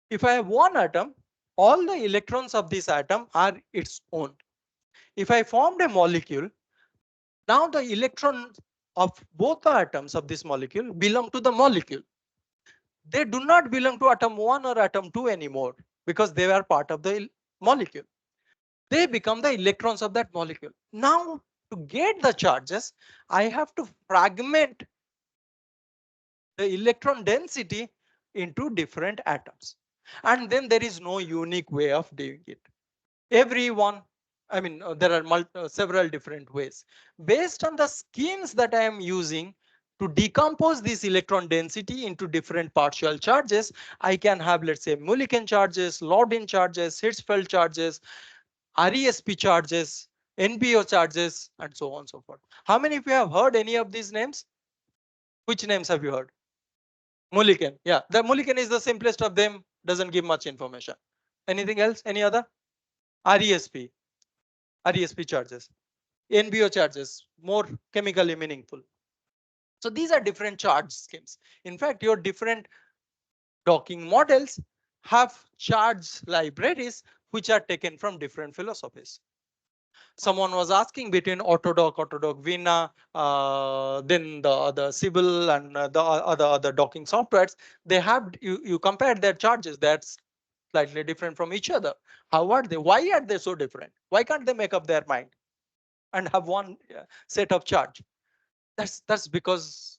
If I have one atom, all the electrons of this atom are its own. If I formed a molecule, now the electrons of both the atoms of this molecule belong to the molecule. They do not belong to atom 1 or atom 2 anymore because they are part of the molecule. They become the electrons of that molecule. Now, to get the charges, I have to fragment the electron density into different atoms. And then there is no unique way of doing it. Everyone, I mean, there are several different ways. Based on the schemes that I am using to decompose this electron density into different partial charges, I can have, let's say, Mulliken charges, Lodin charges, Hirschfeld charges, RESP charges, NBO charges, and so on and so forth. How many of you have heard any of these names? Which names have you heard? Mulliken. Yeah, the Mulliken is the simplest of them, doesn't give much information. Anything else? Any other? RESP, RESP charges. NBO charges, more chemically meaningful. So these are different charge schemes. In fact, your different docking models have charge libraries which are taken from different philosophies. Someone was asking between Autodoc Vina, then the other Sybil and the other docking softwares. They have you compare their charges. That's slightly different from each other. How are they? Why are they so different? Why can't they make up their mind and have one set of charge? That's because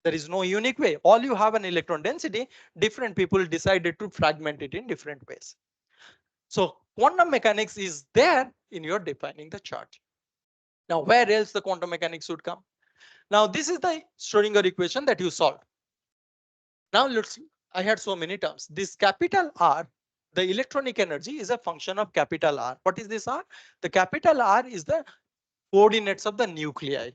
there is no unique way. All you have an electron density. Different people decided to fragment it in different ways. So quantum mechanics is there in your defining the charge. Now, where else the quantum mechanics would come? Now, this is the Schrodinger equation that you solved. Now, I had so many terms. This capital R, the electronic energy, is a function of capital R. What is this R? The capital R is the coordinates of the nuclei.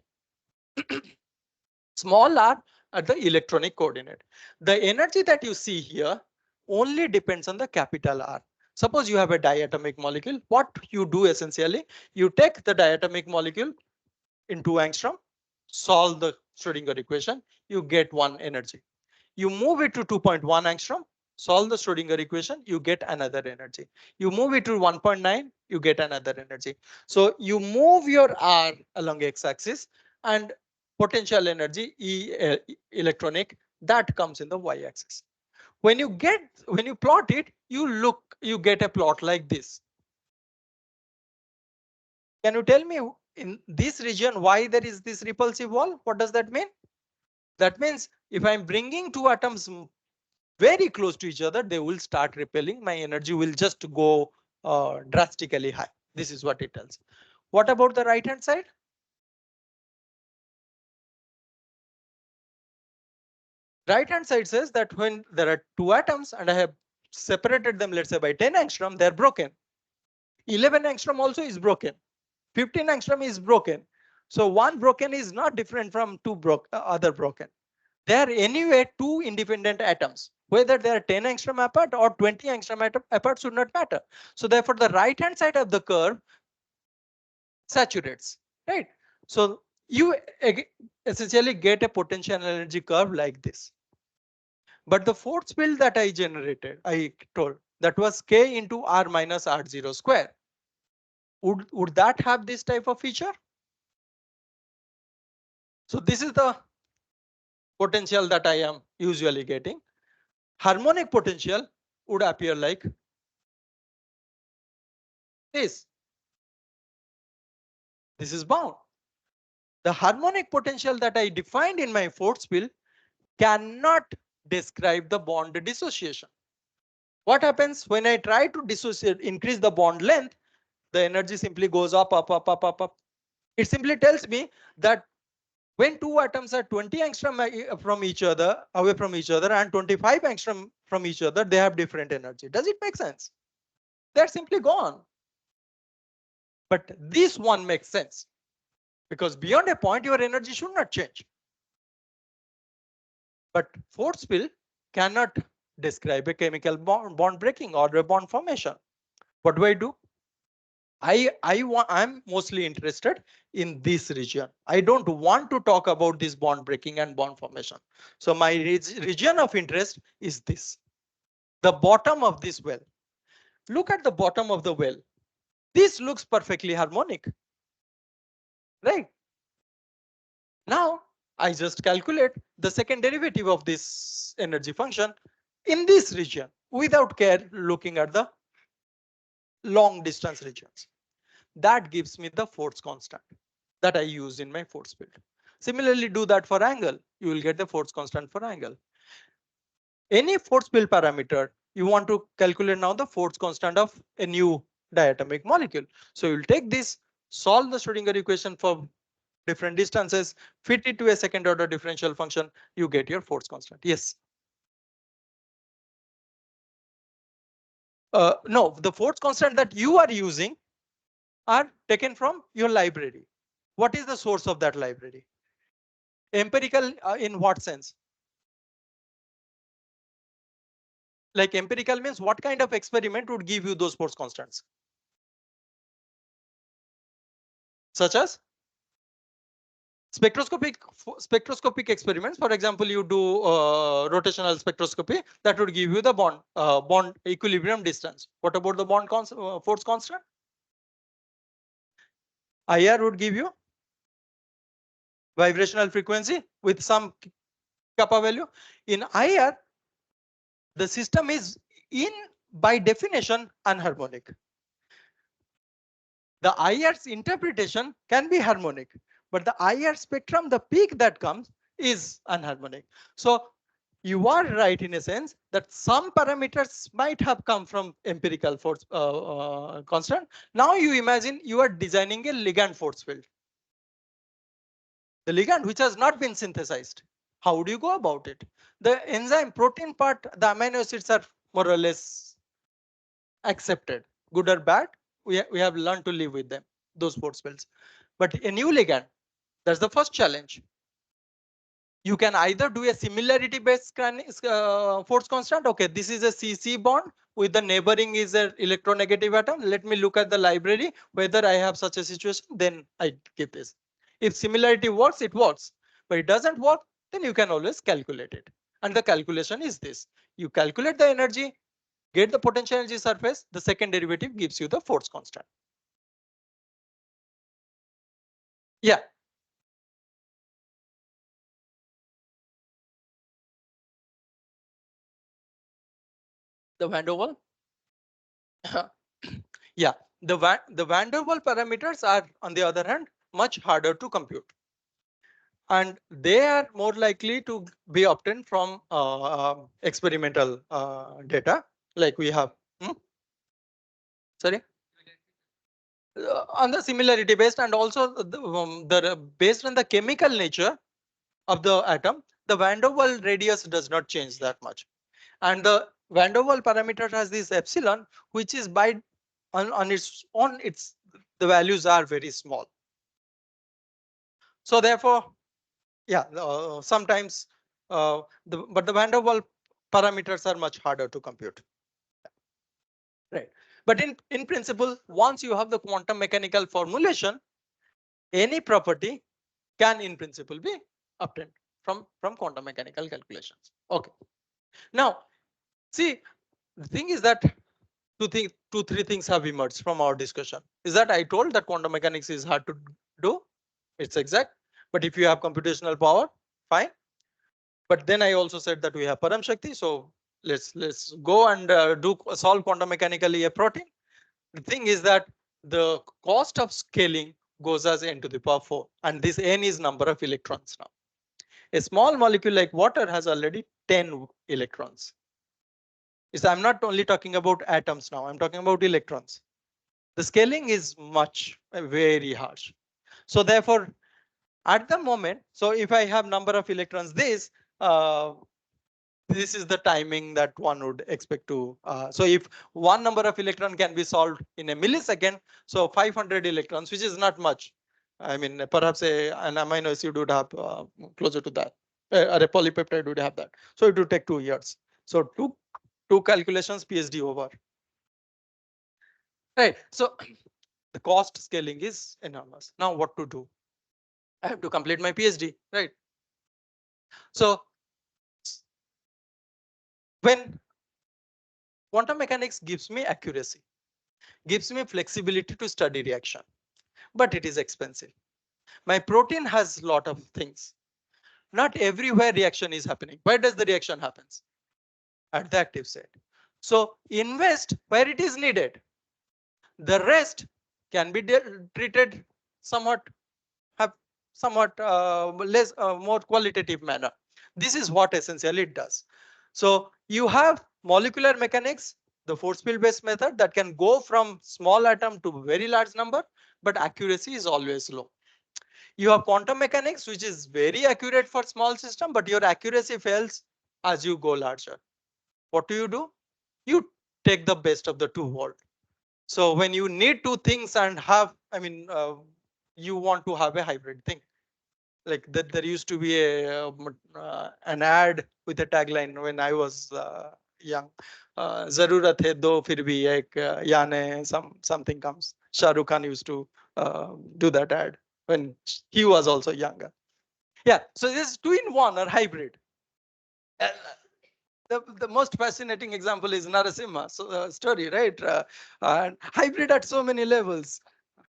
Small r are the electronic coordinate. The energy that you see here only depends on the capital R. Suppose you have a diatomic molecule. What you do essentially, you take the diatomic molecule in 2 angstrom, solve the Schrodinger equation, you get one energy. You move it to 2.1 angstrom, solve the Schrodinger equation, you get another energy. You move it to 1.9, you get another energy. So you move your R along x-axis, and potential energy electronic, that comes in the y-axis. When you plot it, you get a plot like this. Can you tell me in this region why there is this repulsive wall? What does that mean? That means if I'm bringing two atoms very close to each other, they will start repelling. My energy will just go drastically high. This is what it tells. What about the right hand side? Right hand side says that when there are two atoms and I have separated them, let's say by 10 angstrom, they're broken. 11 angstrom also is broken. 15 angstrom is broken. So one broken is not different from two other broken. They are anyway two independent atoms. Whether they are 10 angstrom apart or 20 angstrom apart should not matter. So therefore, the right hand side of the curve saturates, right? So you essentially get a potential energy curve like this. But the force field that I generated, I told that was k into r minus r0 square. Would that have this type of feature? So this is the potential that I am usually getting. Harmonic potential would appear like this. This is bound. The harmonic potential that I defined in my force field cannot describe the bond dissociation. What happens when I try to dissociate, increase the bond length? The energy simply goes up, up, up, up, up, up. It simply tells me that when two atoms are 20 angstrom from each other, away from each other, and 25 angstrom from each other, they have different energy. Does it make sense? They're simply gone. But this one makes sense because beyond a point, your energy should not change. But force field cannot describe a chemical bond breaking or a bond formation. What do I do? I'm mostly interested in this region. I don't want to talk about this bond breaking and bond formation. So my region of interest is this, the bottom of this well. Look at the bottom of the well. This looks perfectly harmonic, right? Now I just calculate the second derivative of this energy function in this region without care looking at the long distance regions. That gives me the force constant that I use in my force field. Similarly, do that for angle. You will get the force constant for angle. Any force field parameter, you want to calculate now the force constant of a new diatomic molecule. So you'll take this, solve the Schrodinger equation for different distances, fit it to a second order differential function, you get your force constant. Yes. No, the force constant that you are using are taken from your library. What is the source of that library? Empirical in what sense? Like empirical means what kind of experiment would give you those force constants? Such as spectroscopic experiments. For example, you do rotational spectroscopy that would give you the bond equilibrium distance. What about the force constant? IR would give you vibrational frequency with some kappa value. In IR, the system is in by definition unharmonic. The IR's interpretation can be harmonic, but the IR spectrum, the peak that comes is unharmonic. So you are right in a sense that some parameters might have come from empirical force constant. Now you imagine you are designing a ligand force field. The ligand which has not been synthesized. How would you go about it? The enzyme protein part, the amino acids are more or less accepted, good or bad. We have learned to live with them, those force fields. But a new ligand, that's the first challenge. You can either do a similarity based force constant. Okay, this is a CC bond with the neighboring is an electronegative atom. Let me look at the library whether I have such a situation, then I give this. If similarity works, it works. But it doesn't work, then you can always calculate it. And the calculation is this. You calculate the energy, get the potential energy surface, the second derivative gives you the force constant. Yeah. The van der Waal. Yeah, the van der Waal parameters are, on the other hand, much harder to compute. And they are more likely to be obtained from experimental data, like we have. Sorry? On the similarity based, and also based on the chemical nature of the atom, the van der Waal radius does not change that much. And the van der Waal parameter has this epsilon, which is by on its own, the values are very small. So therefore, yeah, sometimes but the van der Waal parameters are much harder to compute. Right. But in principle, once you have the quantum mechanical formulation, any property can in principle be obtained from quantum mechanical calculations. Okay. Now, see, the thing is that two, three things have emerged from our discussion. Is that I told that quantum mechanics is hard to do. It's exact. But if you have computational power, fine. But then I also said that we have Param Shakti. So let's go and do solve quantum mechanically a protein. The thing is that the cost of scaling goes as n to the power 4. And this n is number of electrons now. A small molecule like water has already 10 electrons. I'm not only talking about atoms now, I'm talking about electrons. The scaling is much very harsh. So therefore, at the moment, so if I have number of electrons, this is the timing that one would expect to. So if one number of electron can be solved in a millisecond, so 500 electrons, which is not much. I mean, perhaps an amino acid would have closer to that, or a polypeptide would have that. So it would take 2 years. So two calculations, PhD over. Right. So the cost scaling is enormous. Now what to do? I have to complete my PhD, right? So when quantum mechanics gives me accuracy, gives me flexibility to study reaction, but it is expensive. My protein has a lot of things. Not everywhere reaction is happening. Where does the reaction happens? At the active site. So invest where it is needed. The rest can be treated somewhat, have somewhat less more qualitative manner. This is what essentially it does. So you have molecular mechanics, the force field based method that can go from small atom to very large number, but accuracy is always low. You have quantum mechanics, which is very accurate for small system, but your accuracy fails as you go larger. What do? You take the best of the two worlds. So when you need two things and have, you want to have a hybrid thing. Like that, there used to be an ad with a tagline when I was young. Zarurat hai do fir bhi ek yaane something comes. Shah Rukh Khan used to do that ad when he was also younger. Yeah, so this is two in one or hybrid. Uh, the most fascinating example is Narasimha story, right? And hybrid at so many levels,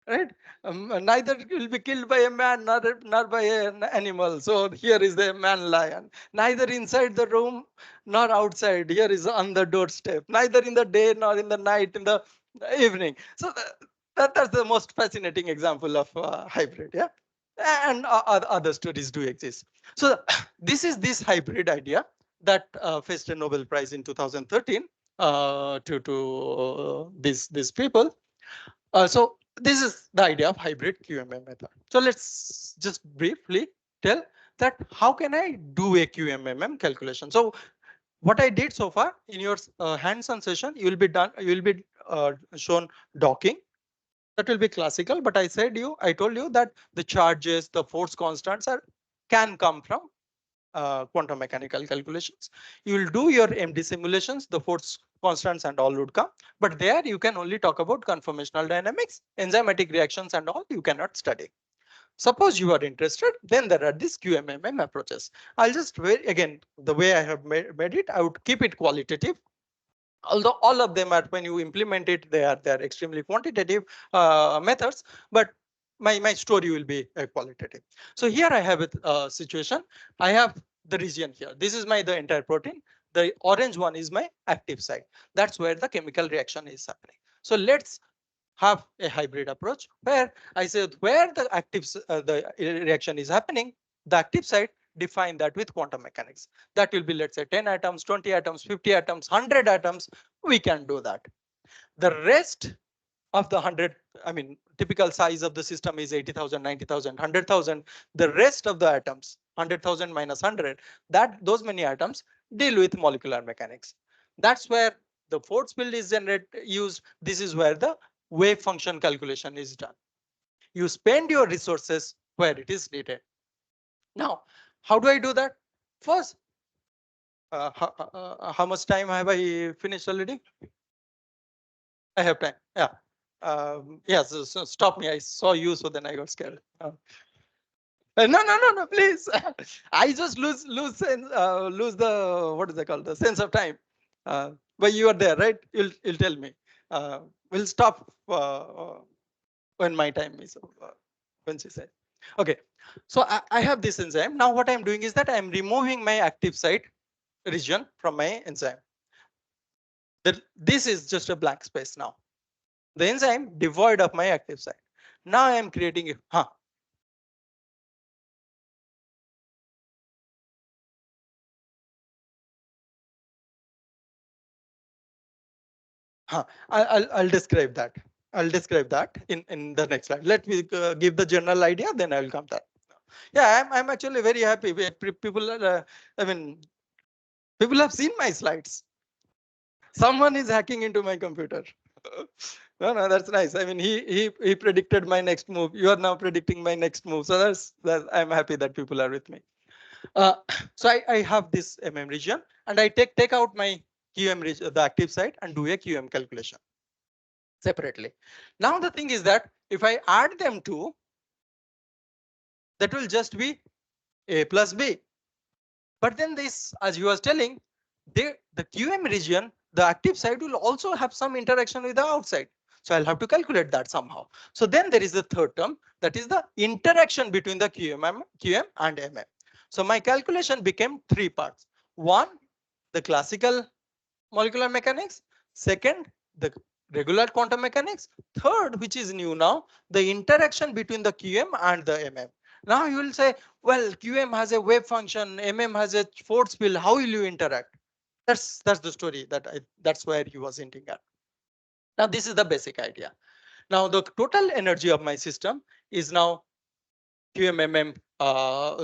right? Neither will be killed by a man nor by an animal. So here is the man lion. Neither inside the room nor outside. Here is on the doorstep. Neither in the day nor in the night, in the evening. So that's the most fascinating example of hybrid. Yeah, and other stories do exist. So this hybrid idea that faced a Nobel Prize in 2013 to these people. So this is the idea of hybrid QMM method. So let's just briefly tell that how can I do a QMM calculation. So what I did so far in your hands-on session, you will be shown docking. That will be classical, but I told you that the charges, the force constants can come from quantum mechanical calculations. You will do your MD simulations, the force constants and all would come, but there you can only talk about conformational dynamics, enzymatic reactions and all you cannot study. Suppose you are interested, then there are these QMMM approaches. I'll just again, the way I have made it, I would keep it qualitative. Although all of them are, when you implement it, they are extremely quantitative methods, but my story will be qualitative. So here I have a situation. I have the region here. This is the entire protein. The orange one is my active site. That's where the chemical reaction is happening. So let's have a hybrid approach where I say where the reaction is happening, the active site, define that with quantum mechanics. That will be, let's say, 10 atoms, 20 atoms, 50 atoms, 100 atoms. We can do that. The rest of the 100, typical size of the system is 80,000, 90,000, 100,000. The rest of the atoms, 100,000 minus 100, those many atoms deal with molecular mechanics. That's where the force field is used. This is where the wave function calculation is done. You spend your resources where it is needed. Now, how do I do that? First, how much time have I finished already? I have time. Yeah. Yeah. So stop me. I saw you, so then I got scared. No, please. I just lose the what is that called? The sense of time. But you are there, right? You'll tell me. Uh, we'll stop when my time is when she said. Okay. So I have this enzyme. Now what I'm doing is that I'm removing my active site region from my enzyme. This is just a blank space now. The enzyme devoid of my active site. Now I am creating it. I'll describe that. I'll describe that in the next slide. Let me give the general idea, then I will come to that. Yeah, I'm actually very happy. People are, I mean, people have seen my slides. Someone is hacking into my computer. No, that's nice. I mean, he predicted my next move. You are now predicting my next move. So that's I'm happy that people are with me. Uh, so I have this MM region, and I take out my QM region, the active site, and do a QM calculation separately. Now the thing is that if I add them to, that will just be A plus B. But then this, as you was telling, the QM region, the active side will also have some interaction with the outside. So I'll have to calculate that somehow. So then there is the third term, that is the interaction between the QM and MM. So my calculation became three parts. One, the classical molecular mechanics. Second, the regular quantum mechanics. Third, which is new now, the interaction between the QM and the MM. Now you will say, well, QM has a wave function, MM has a force field. How will you interact? That's the story that's where he was hinting at. Now this is the basic idea. Now the total energy of my system is now QMMM.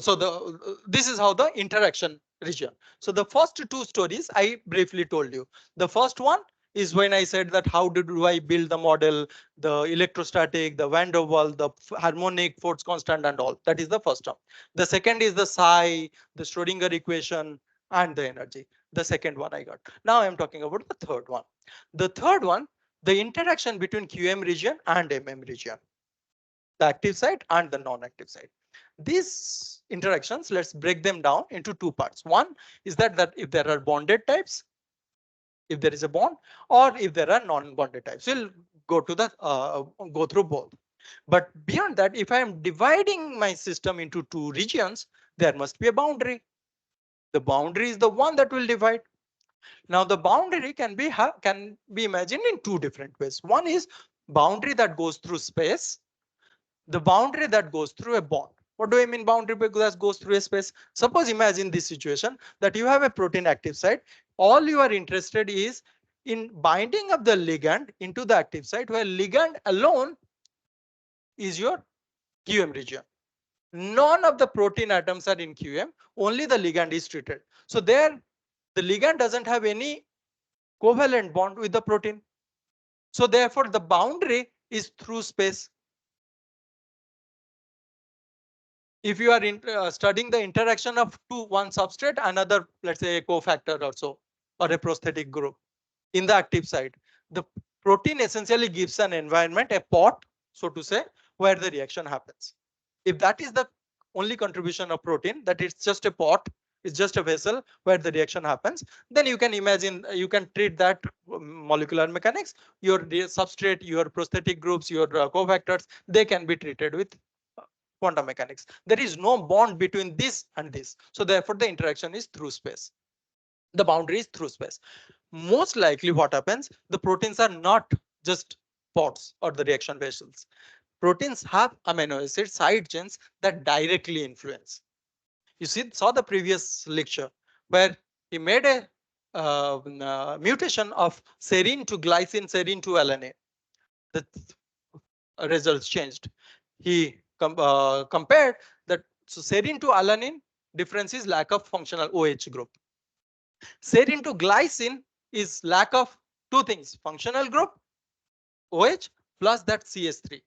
So this is how the interaction region. So the first two stories I briefly told you. The first one is when I said that how do I build the model, the electrostatic, the van der Waals, the harmonic force constant and all. That is the first term. The second is the psi, the Schrodinger equation and the energy. The second one I got. Now I'm talking about the third one. The third one, the interaction between QM region and MM region, the active site and the non-active site. These interactions, let's break them down into two parts. One is that if there are bonded types, if there is a bond, or if there are non-bonded types, we'll go to the go through both. But beyond that, if I am dividing my system into two regions, there must be a boundary. The boundary is the one that will divide. Now the boundary can be imagined in two different ways. One is boundary that goes through space, the boundary that goes through a bond. What do I mean boundary that goes through a space? Suppose imagine this situation that you have a protein active site. All you are interested is in binding of the ligand into the active site, where ligand alone is your QM region. None of the protein atoms are in QM, only the ligand is treated. So there, the ligand doesn't have any covalent bond with the protein. So therefore, the boundary is through space. If you are studying the interaction of one substrate, another, let's say a cofactor or so, or a prosthetic group in the active site, the protein essentially gives an environment, a pot, so to say, where the reaction happens. If that is the only contribution of protein, that it's just a pot, it's just a vessel where the reaction happens, then you can imagine, you can treat that molecular mechanics, your substrate, your prosthetic groups, your cofactors, they can be treated with quantum mechanics. There is no bond between this and this. So therefore, the interaction is through space. The boundary is through space. Most likely what happens, the proteins are not just pods or the reaction vessels. Proteins have amino acid side chains that directly influence. You saw the previous lecture where he made a mutation of serine to glycine, serine to alanine. The results changed. He compared that, so serine to alanine difference is lack of functional OH group. Serine to glycine is lack of two things, functional group OH plus that CS3.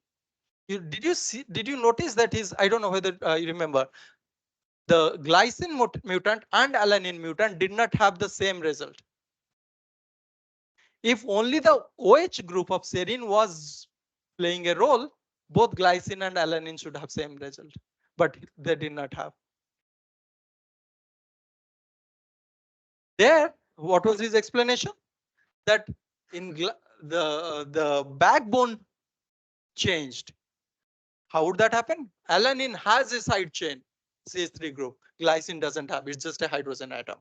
Did you notice that is, I don't know whether you remember, the glycine mutant and alanine mutant did not have the same result. If only the OH group of serine was playing a role, both glycine and alanine should have same result. but they did not have. There, what was his explanation? That in the backbone changed. How would that happen? Alanine has a side chain, CH3 group. Glycine doesn't have. It's just a hydrogen atom.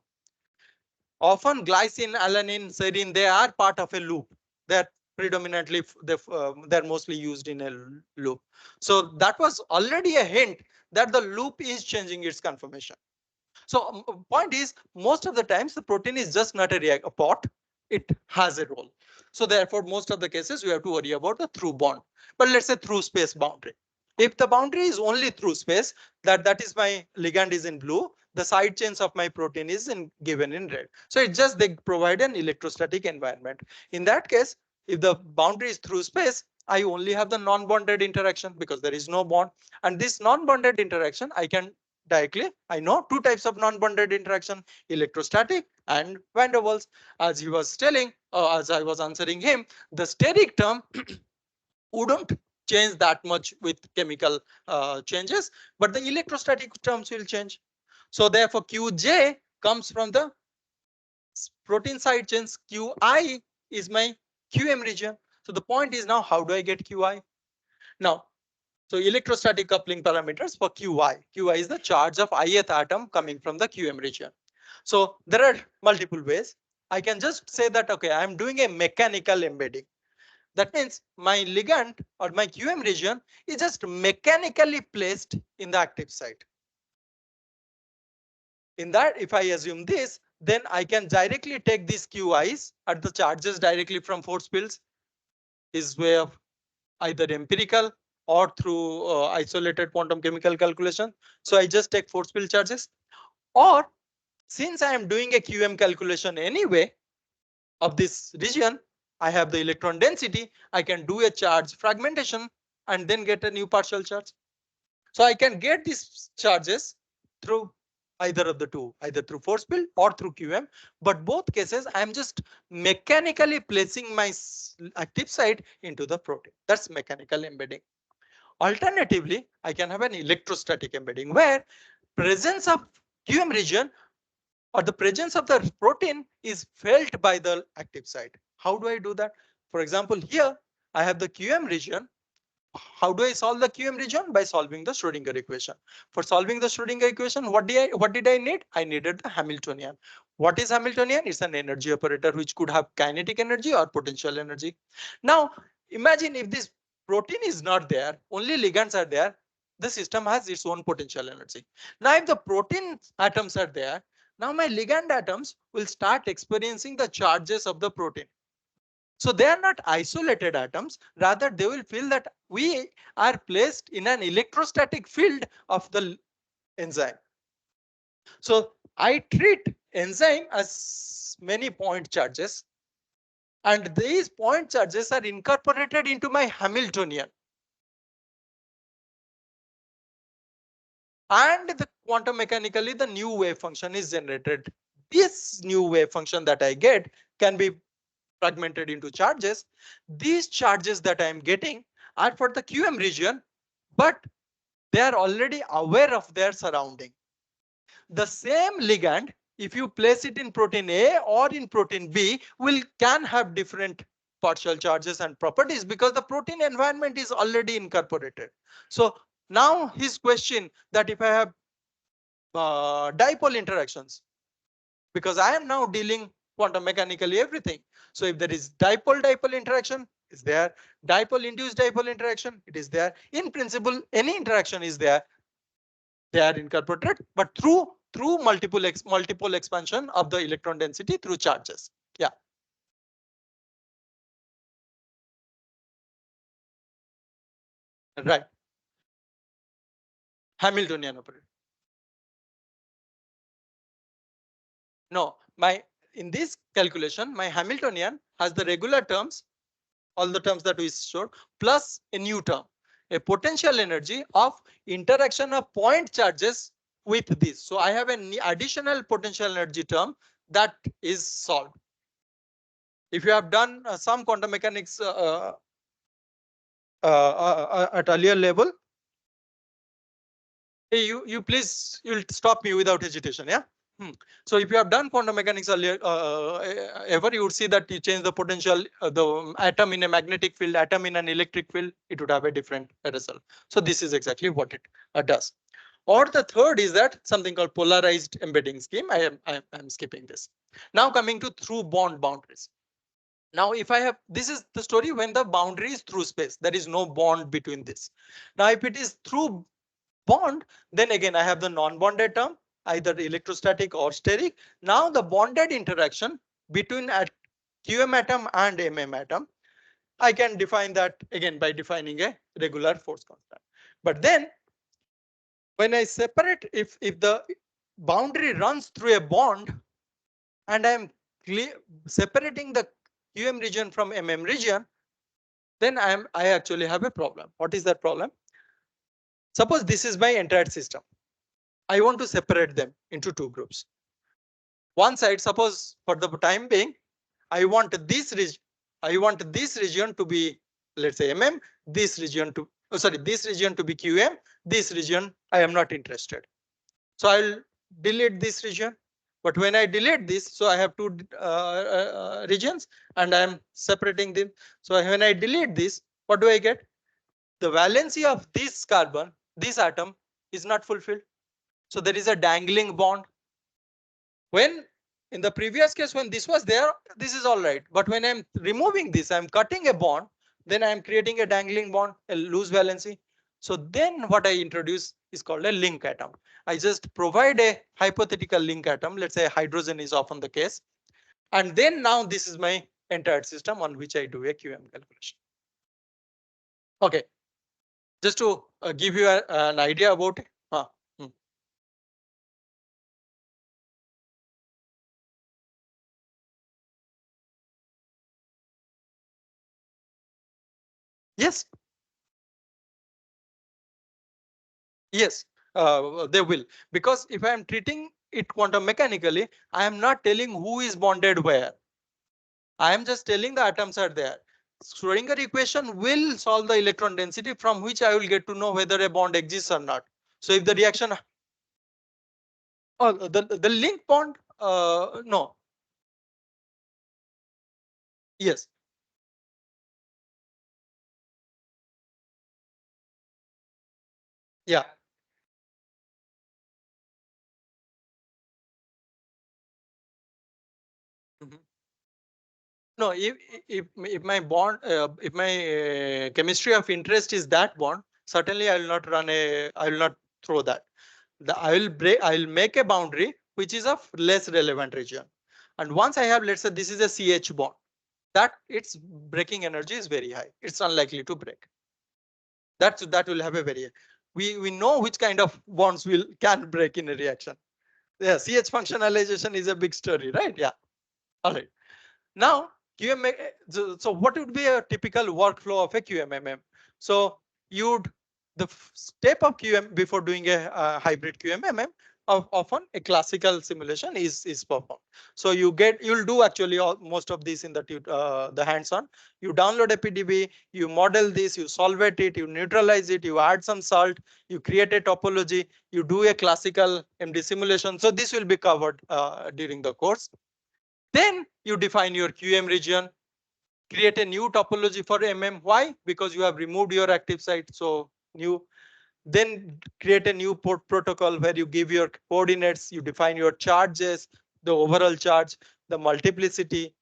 Often glycine, alanine, serine, they are part of a loop. They're predominantly, they're mostly used in a loop. So that was already a hint that the loop is changing its conformation. So point is, most of the times the protein is just not a pot. It has a role. So therefore, most of the cases we have to worry about the through bond. But let's say through space boundary. If the boundary is only through space, that is my ligand is in blue, the side chains of my protein is given in red. So it's just they provide an electrostatic environment. In that case, if the boundary is through space, I only have the non-bonded interaction because there is no bond. And this non-bonded interaction, I can directly, I know two types of non-bonded interaction, electrostatic and van der Waals. As he was telling, as I was answering him, the steric term wouldn't change that much with chemical changes, but the electrostatic terms will change. So therefore, Qj comes from the protein side chains. Qi is my Qm region. So the point is now, how do I get Qi? Now, so electrostatic coupling parameters for Qi. Qi is the charge of ith atom coming from the Qm region. So there are multiple ways. I can just say that, okay, I'm doing a mechanical embedding. That means my ligand or my QM region is just mechanically placed in the active site. In that, if I assume this, then I can directly take these QIs at the charges directly from force fields. Is way of either empirical or through isolated quantum chemical calculation. So I just take force field charges. Or since I am doing a QM calculation anyway of this region, I have the electron density, I can do a charge fragmentation and then get a new partial charge. So I can get these charges through either of the two, either through force field or through QM. But both cases, I'm just mechanically placing my active site into the protein. That's mechanical embedding. Alternatively, I can have an electrostatic embedding where presence of QM region or the presence of the protein is felt by the active site. How do I do that? For example, here I have the QM region. How do I solve the QM region? By solving the Schrodinger equation. For solving the Schrodinger equation, what did I need? I needed the Hamiltonian. What is Hamiltonian? It's an energy operator which could have kinetic energy or potential energy. Now, imagine if this protein is not there, only ligands are there, the system has its own potential energy. Now, if the protein atoms are there, now my ligand atoms will start experiencing the charges of the protein. So they are not isolated atoms, rather they will feel that we are placed in an electrostatic field of the enzyme. So I treat enzyme as many point charges, and these point charges are incorporated into my Hamiltonian. And the quantum mechanically, the new wave function is generated. This new wave function that I get can be fragmented into charges. These charges that I am getting are for the QM region, but they are already aware of their surrounding. The same ligand, if you place it in protein A or in protein B, can have different partial charges and properties because the protein environment is already incorporated. So now his question that if I have dipole interactions, because I am now dealing quantum mechanically everything. So if there is dipole-dipole interaction, is there. Dipole-induced dipole interaction, it is there. In principle, any interaction is there. They are incorporated, but through multiple expansion of the electron density through charges. Yeah. Right. Hamiltonian operator. No, in this calculation, my Hamiltonian has the regular terms, all the terms that we showed, plus a new term, a potential energy of interaction of point charges with this. So I have an additional potential energy term that is solved. If you have done some quantum mechanics at earlier level, Hey, you please, you'll stop me without hesitation, yeah? Hmm. So if you have done quantum mechanics earlier, ever, you would see that you change the potential, the atom in a magnetic field, atom in an electric field, it would have a different result. So this is exactly what it does. Or the third is that something called polarized embedding scheme. I am skipping this. Now coming to through bond boundaries. Now, if I have, this is the story when the boundary is through space, there is no bond between this. Now, if it is through bond, then again I have the non-bonded term, either electrostatic or steric. Now the bonded interaction between at QM atom and MM atom, I can define that again by defining a regular force constant. But then when I separate, if the boundary runs through a bond and I'm separating the QM region from MM region, then I actually have a problem. What is that problem? Suppose this is my entire system. I want to separate them into two groups. One side, suppose for the time being, I want this region, I want this region to be, let's say MM, this region to, oh, sorry, this region to be QM, this region I am not interested. So I'll delete this region. But when I delete this, so I have two regions and I am separating them. So when I delete this, what do I get? The valency of this carbon, this atom is not fulfilled. So there is a dangling bond. When in the previous case, when this was there, this is all right. But when I'm removing this, I'm cutting a bond, then I'm creating a dangling bond, a loose valency. So then what I introduce is called a link atom. I just provide a hypothetical link atom. Let's say hydrogen is often the case. And then now this is my entire system on which I do a QM calculation. Okay, just to give you an idea about it. Hmm. Yes, yes, they will. Because if I am treating it quantum mechanically, I am not telling who is bonded where. I am just telling the atoms are there. Schrodinger equation will solve the electron density from which I will get to know whether a bond exists or not. So if the reaction, oh, the link bond, no, yes, yeah. Mhm. No, if my bond, if my chemistry of interest is that bond, certainly I will not run a, I will not throw that. I will break, I will make a boundary which is of less relevant region. And once I have, let's say this is a CH bond, that its breaking energy is very high. It's unlikely to break. That will have a very, we know which kind of bonds will can break in a reaction. Yeah, CH functionalization is a big story, right? Yeah. All right. Now, so what would be a typical workflow of a QMMM? So you'd, the step of QM before doing a hybrid QMMM, often a classical simulation is performed. So you'll do actually most of this in the hands-on. You download a PDB, you model this, you solvate it, you neutralize it, you add some salt, you create a topology, you do a classical MD simulation. So this will be covered during the course. Then you define your QM region, create a new topology for MM. Why? Because you have removed your active site. So new, then create a new port protocol where you give your coordinates, you define your charges, the overall charge, the multiplicity,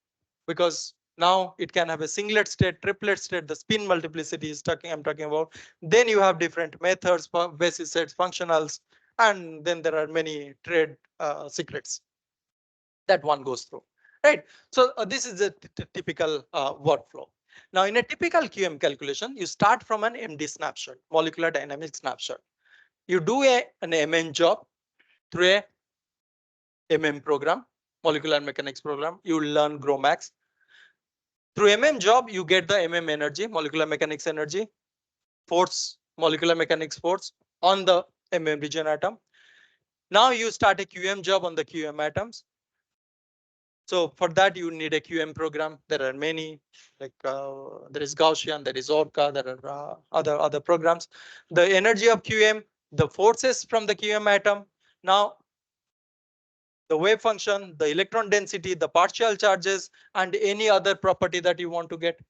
because now it can have a singlet state, triplet state, the spin multiplicity is I'm talking about. Then you have different methods for basis sets, functionals, and then there are many trade secrets that one goes through, right? So this is a typical workflow. Now, in a typical QM calculation, you start from an MD snapshot, molecular dynamics snapshot. You do an MN job through a MM program, molecular mechanics program. You learn GROMACS. Through MM job, you get the MM energy, molecular mechanics energy, force, molecular mechanics force on the MM region atom. Now you start a QM job on the QM atoms. So for that, you need a QM program. There are many, like there is Gaussian, there is Orca, there are other programs. The energy of QM, the forces from the QM atom. Now the wave function, the electron density, the partial charges, and any other property that you want to get,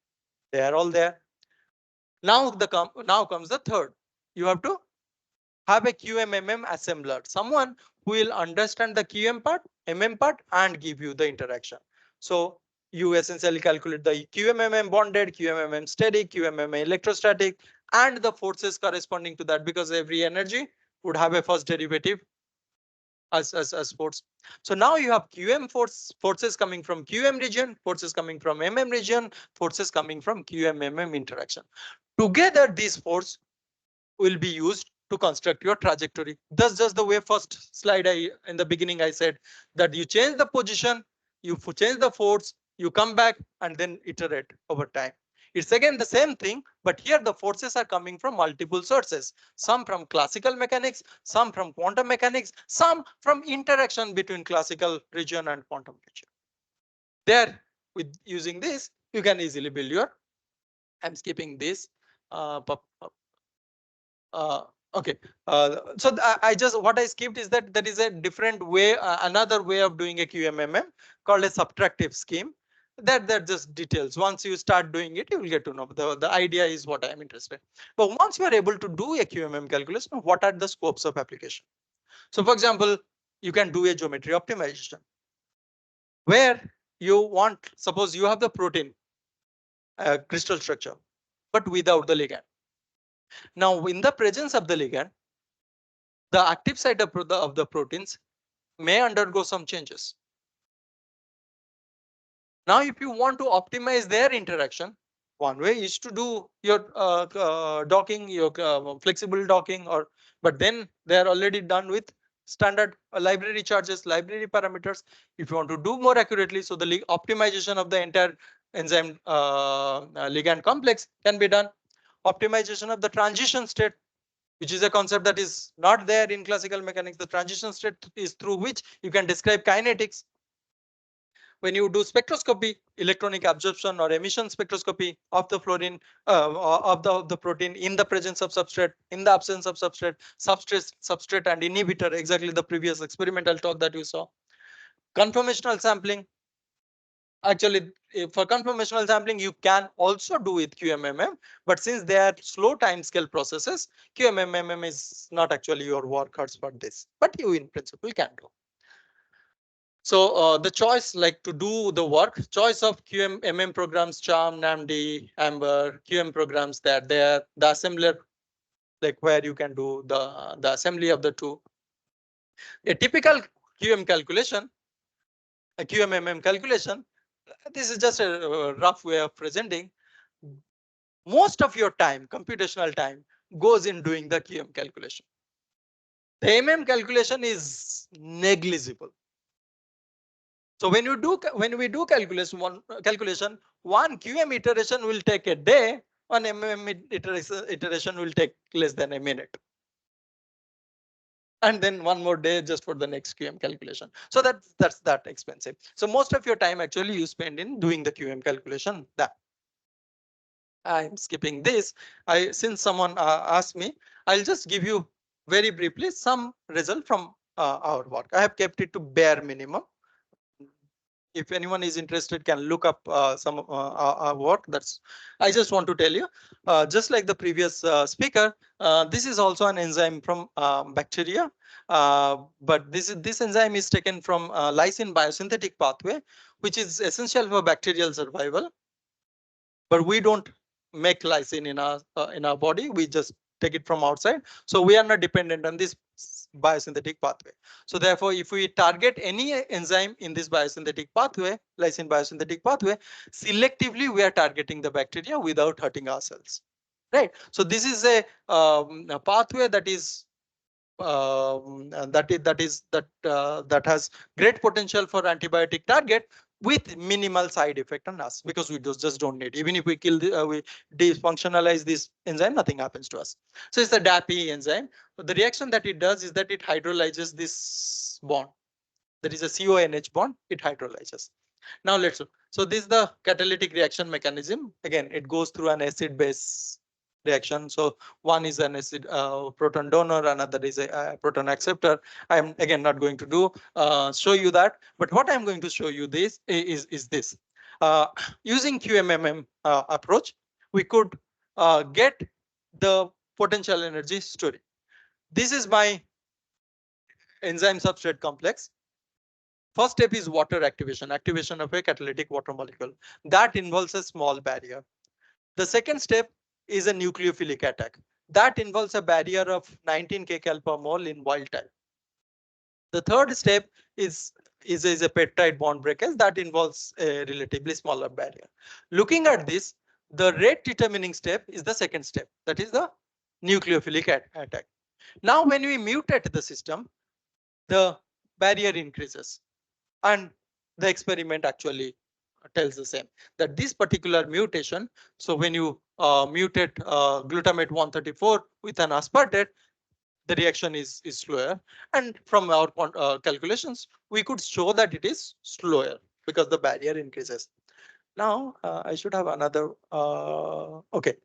they are all there. Now comes the third. You have to have a QMMM assembler, someone who will understand the QM part, MM part, and give you the interaction. So you essentially calculate the QMMM bonded, QMMM steady, QMMM electrostatic, and the forces corresponding to that, because every energy would have a first derivative as force. So now you have forces coming from QM region, forces coming from MM region, forces coming from QMMM interaction. Together, these forces will be used to construct your trajectory. That's just the way first slide in the beginning I said that you change the position, you change the force, you come back and then iterate over time. It's again the same thing, but here the forces are coming from multiple sources. Some from classical mechanics, some from quantum mechanics, some from interaction between classical region and quantum region. There, with using this, you can easily build your. I'm skipping this. Uh, uh, okay. So I just what I skipped is that there is a different way, another way of doing a QMMM called a subtractive scheme. That just details. Once you start doing it, you will get to know. The idea is what I am interested. But once you are able to do a QMM calculation, what are the scopes of application? So, for example, you can do a geometry optimization where you want, suppose you have the protein crystal structure, but without the ligand. Now, in the presence of the ligand, the active site of the proteins may undergo some changes. Now, if you want to optimize their interaction, one way is to do your docking, your flexible docking, or but then they are already done with standard library charges, library parameters. If you want to do more accurately, so the optimization of the entire enzyme ligand complex can be done. Optimization of the transition state, which is a concept that is not there in classical mechanics. The transition state is through which you can describe kinetics. When you do spectroscopy, electronic absorption or emission spectroscopy of the fluorine of the protein in the presence of substrate, in the absence of substrate and inhibitor, exactly the previous experimental talk that you saw. Conformational sampling. Actually, for conformational sampling, you can also do with QMMM, but since they are slow time scale processes, QMMM is not actually your workhorse for this, but you in principle can do. So the choice, like to do the work, choice of QMMM programs, Charm, NAMD, Amber, QM programs, that there, the assembler, like where you can do the assembly of the two. A typical QM calculation, a QMMM calculation, this is just a rough way of presenting. Most of your time, computational time, goes in doing the QM calculation. The MM calculation is negligible. So when we do calculation, one QM iteration will take a day, one MM iteration will take less than a minute. And then one more day just for the next QM calculation. So that's that expensive. So most of your time actually you spend in doing the QM calculation. That I'm skipping this. Since someone asked me, I'll just give you very briefly some result from our work. I have kept it to bare minimum. If anyone is interested, can look up some our work. That's I just want to tell you, just like the previous speaker, this is also an enzyme from bacteria, but this enzyme is taken from lysine biosynthetic pathway, which is essential for bacterial survival. But we don't make lysine in our body. We just take it from outside. So we are not dependent on this biosynthetic pathway. So therefore, if we target any enzyme in this biosynthetic pathway, lysine biosynthetic pathway, selectively we are targeting the bacteria without hurting ourselves. Right. So this is a pathway that is that has great potential for antibiotic target with minimal side effect on us, because we just don't need. Even if we kill we defunctionalize this enzyme, nothing happens to us. So it's a DAPI enzyme. But the reaction that it does is that it hydrolyzes this bond. There is a CONH bond. It hydrolyzes. Now let's look. So this is the catalytic reaction mechanism. Again, it goes through an acid base reaction. So one is an acid proton donor, another is a proton acceptor. I'm again not going to do show you that, but what I'm going to show you this is this. Uh, Using QMMM approach, we could get the potential energy story. This is my enzyme substrate complex. First step is water activation, activation of a catalytic water molecule. That involves a small barrier. The second step is a nucleophilic attack. That involves a barrier of 19 kcal per mole in wild type. The third step is a peptide bond breakage that involves a relatively smaller barrier. Looking at this, the rate determining step is the second step, that is the nucleophilic attack. Now, when we mutate the system, the barrier increases, and the experiment actually tells the same, that this particular mutation, so when you mutate glutamate 134 with an aspartate, the reaction is slower, and from our calculations we could show that it is slower because the barrier increases. Now I should have another okay.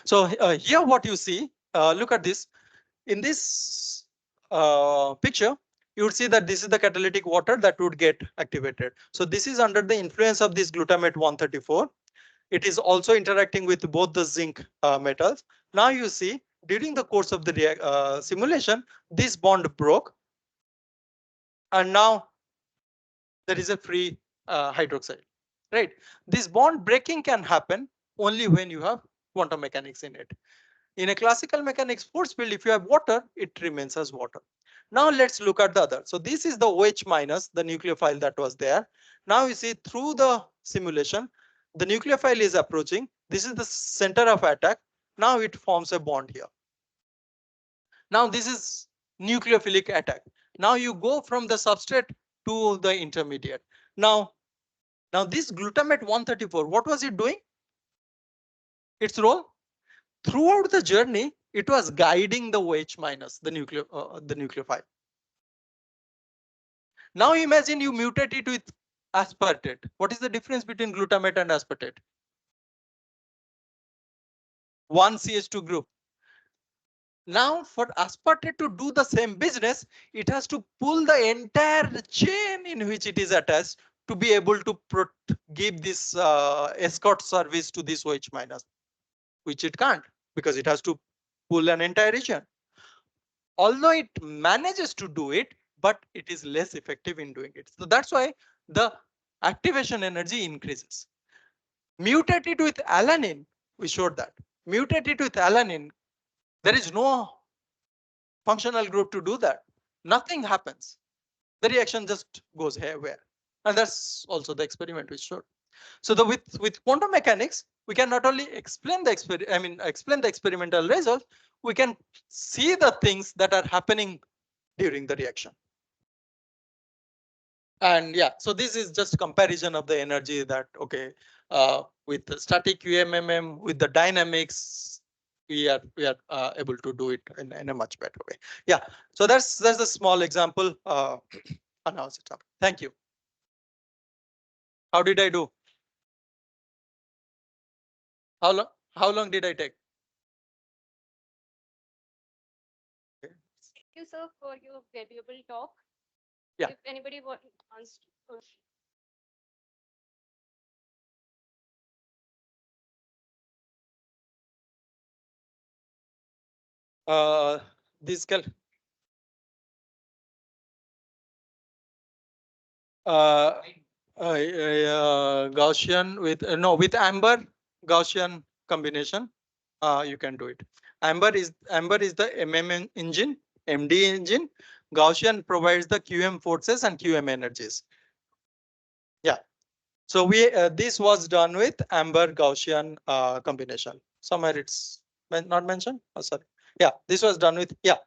So here what you see, look at this. In this picture, you would see that this is the catalytic water that would get activated. So this is under the influence of this glutamate 134. It is also interacting with both the zinc metals. Now you see, during the course of the simulation, this bond broke, and now there is a free hydroxide. Right? This bond breaking can happen only when you have quantum mechanics in it. In a classical mechanics force field, if you have water, it remains as water. Now let's look at the other. So this is the OH minus, the nucleophile that was there. Now you see through the simulation, the nucleophile is approaching. This is the center of attack. Now it forms a bond here. Now this is nucleophilic attack. Now you go from the substrate to the intermediate. Now this glutamate 134, what was it doing? Its role? Throughout the journey, it was guiding the OH minus, the nucleophile. Now imagine you mutate it with aspartate. What is the difference between glutamate and aspartate? One CH2 group. Now for aspartate to do the same business, it has to pull the entire chain in which it is attached to be able to give this escort service to this OH minus, which it can't because it has to pull an entire region. Although it manages to do it, but it is less effective in doing it. So that's why the activation energy increases. Mutate it with alanine, we showed that. Mutate it with alanine, there is no functional group to do that. Nothing happens. The reaction just goes haywire. And that's also the experiment we showed. So with quantum mechanics, we can not only explain the explain the experimental results, we can see the things that are happening during the reaction. And yeah, so this is just comparison of the energy that, okay, with the static QMMM, with the dynamics, we are able to do it in a much better way. Yeah, so that's a small example. Announce it up. Thank you. How did I do? How long did I take? Okay. Thank you, sir, for your valuable talk. Yeah. If anybody wants to question. This uh, Gaussian with no, with amber Gaussian combination, you can do it. Amber is the engine, MD engine. Gaussian provides the QM forces and QM energies. Yeah. So we this was done with amber Gaussian combination. Somewhere it's not mentioned. Oh, sorry. Yeah, this was done with, yeah.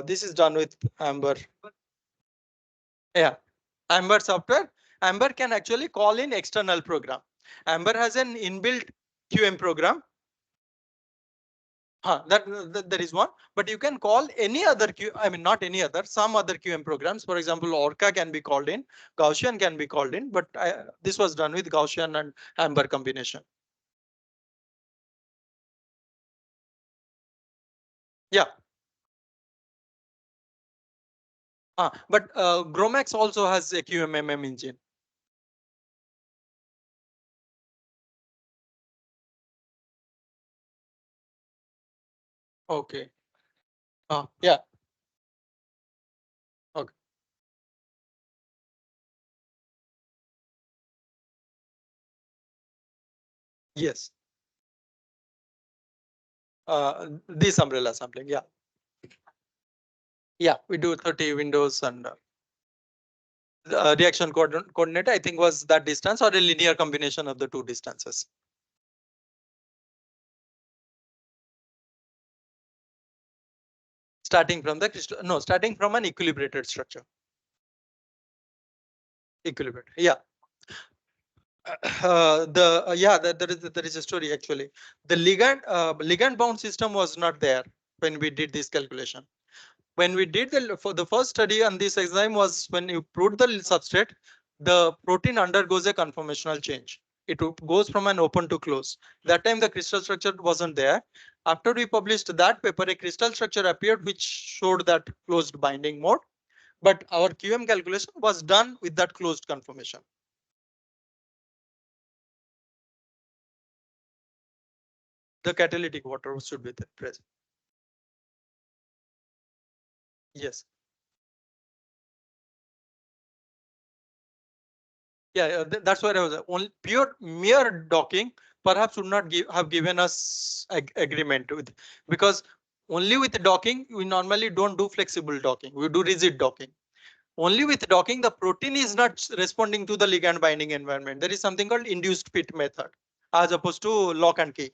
This is done with amber. Yeah. Amber software. Amber can actually call in external program. Amber has an inbuilt QM program. That there is one, but you can call any other not any other, some other QM programs. For example, Orca can be called in, Gaussian can be called in, but this was done with Gaussian and Amber combination. Yeah. But Gromax also has a QMMM engine. Okay. Yeah. Okay. Yes. This umbrella sampling. Yeah. Yeah. We do 30 windows and reaction coordinate, I think, was that distance or a linear combination of the two distances. Starting from the crystal, no, starting from an equilibrated structure. Equilibrated. Yeah. There is a story actually. The ligand bound system was not there when we did this calculation. When we did for the first study on this enzyme was when you put the substrate, the protein undergoes a conformational change. It goes from an open to close. That time the crystal structure wasn't there. After we published that paper, a crystal structure appeared which showed that closed binding mode. But our QM calculation was done with that closed conformation. The catalytic water should be present. Yes. Yeah, that's where I was. Only pure mere docking perhaps would not have given us agreement with, because only with docking we normally don't do flexible docking. We do rigid docking. Only with docking the protein is not responding to the ligand binding environment. There is something called induced fit method as opposed to lock and key.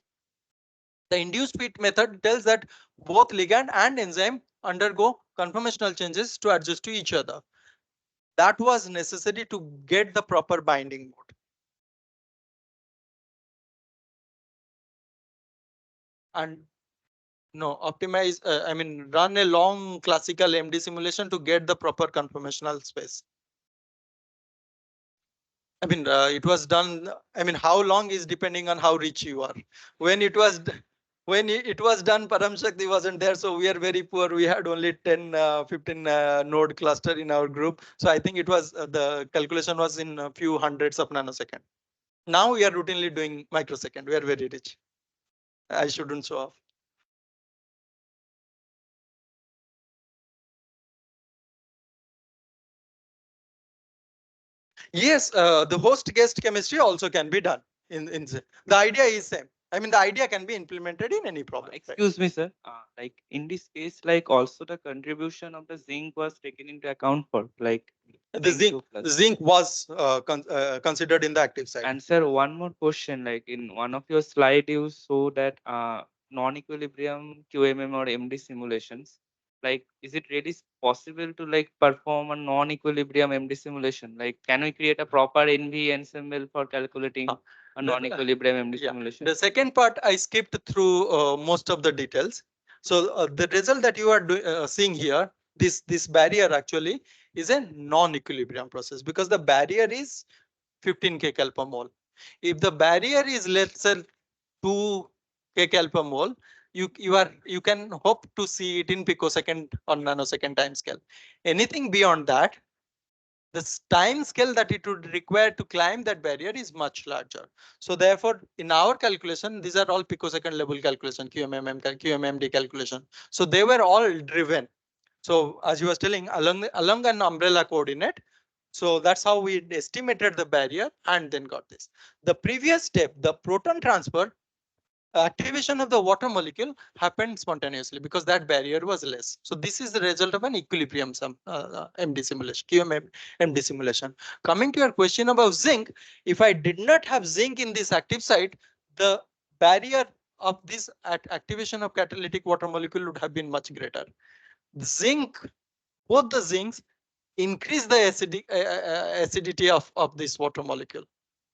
The induced fit method tells that both ligand and enzyme undergo conformational changes to adjust to each other. That was necessary to get the proper binding mode. And no, optimize, I mean, run a long classical MD simulation to get the proper conformational space. I mean, it was done. I mean, how long is depending on how rich you are. When it was when it was done, Param Shakti wasn't there, so we are very poor. We had only 10, 15 node cluster in our group. So I think it was the calculation was in a few hundreds of nanosecond. Now we are routinely doing microsecond. We are very rich. I shouldn't show off. Yes, the host guest chemistry also can be done the idea is same. I mean, the idea can be implemented in any problem. Right? Excuse me, sir. Like in this case, like also the contribution of the zinc was taken into account for, like The zinc was considered in the active side. And sir, one more question. Like in one of your slide, you show that non-equilibrium QMM or MD simulations. Like, is it really possible to like perform a non-equilibrium MD simulation? Like, can we create a proper NV ensemble for calculating a non-equilibrium MD simulation? The second part I skipped through most of the details. So the result that you are seeing here, this barrier actually is a non-equilibrium process because the barrier is 15 kcal per mole. If the barrier is, let's say, 2 kcal per mole, you can hope to see it in picosecond or nanosecond time scale. Anything beyond that, the time scale that it would require to climb that barrier is much larger. So therefore, in our calculation, these are all picosecond level calculation, QMMD calculation. So they were all driven. So as you was telling, along an umbrella coordinate. So that's how we estimated the barrier and then got this. The previous step, the proton transfer, activation of the water molecule happened spontaneously because that barrier was less. So this is the result of an equilibrium MD simulation, QM MD simulation. Coming to your question about zinc, if I did not have zinc in this active site, the barrier of this activation of catalytic water molecule would have been much greater. Zinc, both the zincs increase the acidity of this water molecule.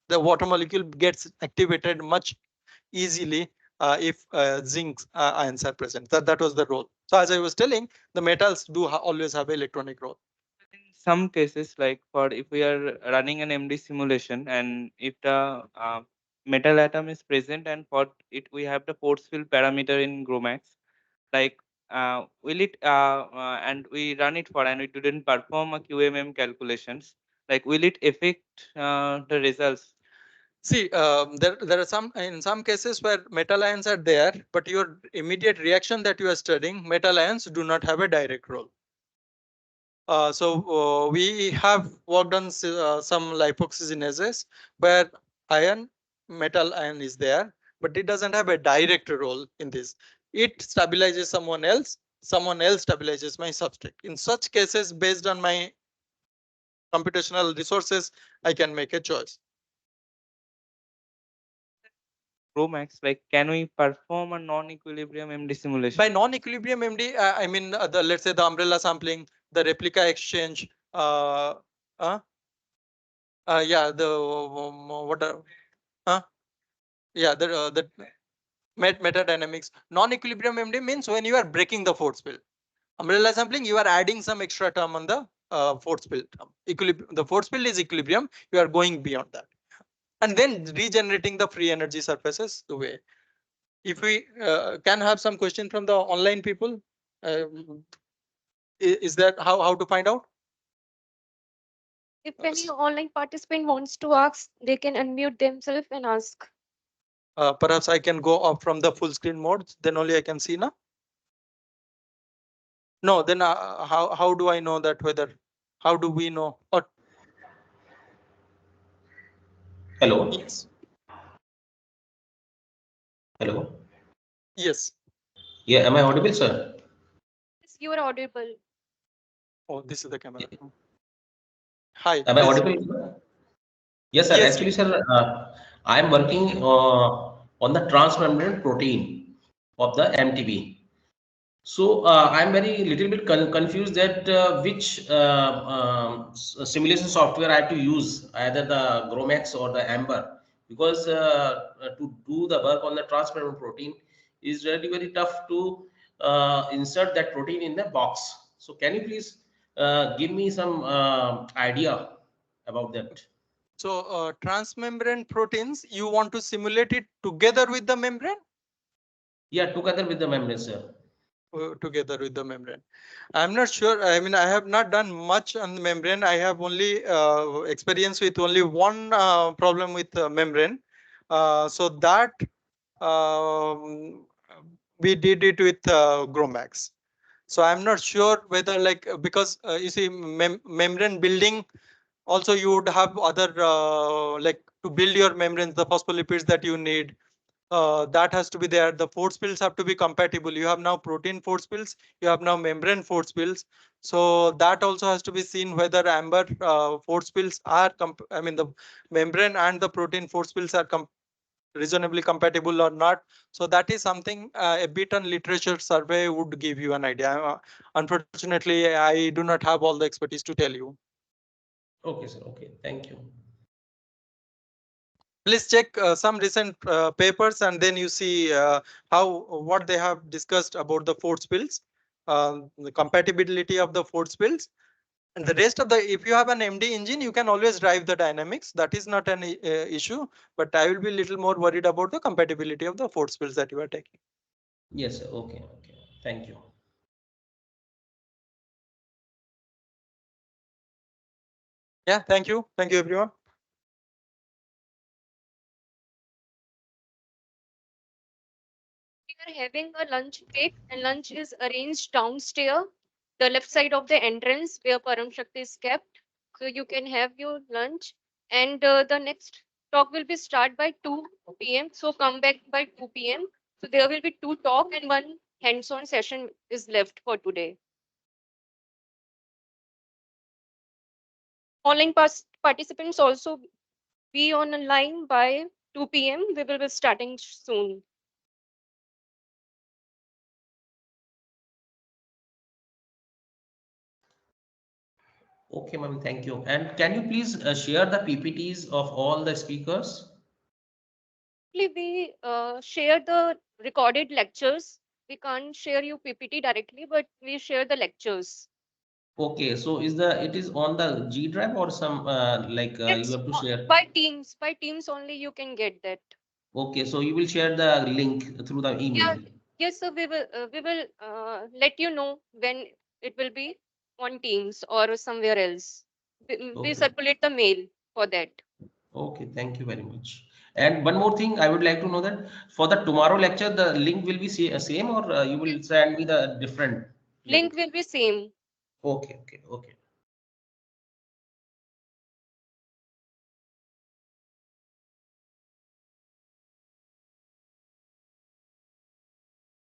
The water molecule gets activated much easily if zinc ions are present. That was the role. So as I was telling, the metals do always have electronic role. In some cases, like for if we are running an MD simulation and if the metal atom is present and for it we have the force field parameter in Gromax, like will it and we run it for and we didn't perform a QMM calculations, like will it affect the results? See, there are some in some cases where metal ions are there, but your immediate reaction that you are studying, metal ions do not have a direct role. We have worked on some lipoxygenases where ion, metal ion is there, but it doesn't have a direct role in this. It stabilizes someone else stabilizes my substrate. In such cases, based on my computational resources, I can make a choice. Romax, like can we perform a non-equilibrium MD simulation? By non-equilibrium MD, I mean the let's say the umbrella sampling, the replica exchange, uh, yeah, the what are, yeah, the metadynamics. Non-equilibrium MD means when you are breaking the force field. Umbrella sampling, you are adding some extra term on the force field term. The force field is equilibrium. You are going beyond that, and then regenerating the free energy surfaces the way. If we can have some question from the online people, uh, is that how to find out? If any online participant wants to ask, they can unmute themselves and ask. Perhaps I can go up from the full screen mode. Then only I can see now. No, then how do I know that whether? How do we know? Or Hello. yes, Hello. yes. Yeah, am I audible, sir? Yes, you are audible. Oh, this is the camera. Hi, Am I please. audible, sir? Yes, sir. Yes. Actually, sir, I am working on the transmembrane protein of the MTB. So I'm very little bit confused that which simulation software I have to use, either the Gromax or the Amber, because to do the work on the transmembrane protein is really very tough to insert that protein in the box. So can you please give me some idea about that? So transmembrane proteins, you want to simulate it together with the membrane? Yeah, together with the membrane, sir. Together with the membrane. I'm not sure. I mean, I have not done much on the membrane. I have only experience with only one problem with membrane. So that um, we did it with Gromax. So I'm not sure whether like because you see membrane building also you would have other like to build your membranes, the phospholipids that you need, that has to be there. The force fields have to be compatible. You have now protein force fields, you have now membrane force fields. So that also has to be seen whether amber force fields are I mean the membrane and the protein force fields are reasonably compatible or not. So that is something a bit on literature survey would give you an idea. Unfortunately, I do not have all the expertise to tell you. Okay, sir. Okay, thank you. Please check some recent papers and then you see how what they have discussed about the force fields, the compatibility of the force fields, and the rest of the. If you have an MD engine, you can always drive the dynamics. That is not an issue. But I will be a little more worried about the compatibility of the force fields that you are taking. Yes, sir. Okay, okay. Thank you. Yeah, thank you, everyone. We are having a lunch break, and lunch is arranged downstairs, the left side of the entrance where Param Shakti is kept. So you can have your lunch, and the next talk will be start by 2 p.m. So come back by 2 p.m. So there will be two talk and one hands-on session is left for today. Online participants also be online by 2 p.m. We will be starting soon. Okay, ma'am, thank you. And can you please share the PPTs of all the speakers? We share the recorded lectures. We can't share you PPT directly, but we share the lectures. Okay, so it is on the G drive or some you It's have to share? by Teams. By Teams only you can get that. Okay, so you will share the link through the Yeah, email. Yes, sir. We will let you know when it will be on Teams or somewhere else. We Okay. circulate the mail for that. Okay, thank you very much. And one more thing, I would like to know that for the tomorrow lecture, the link will be same, or you will send me the different Link link. will be same. Okay, okay, okay.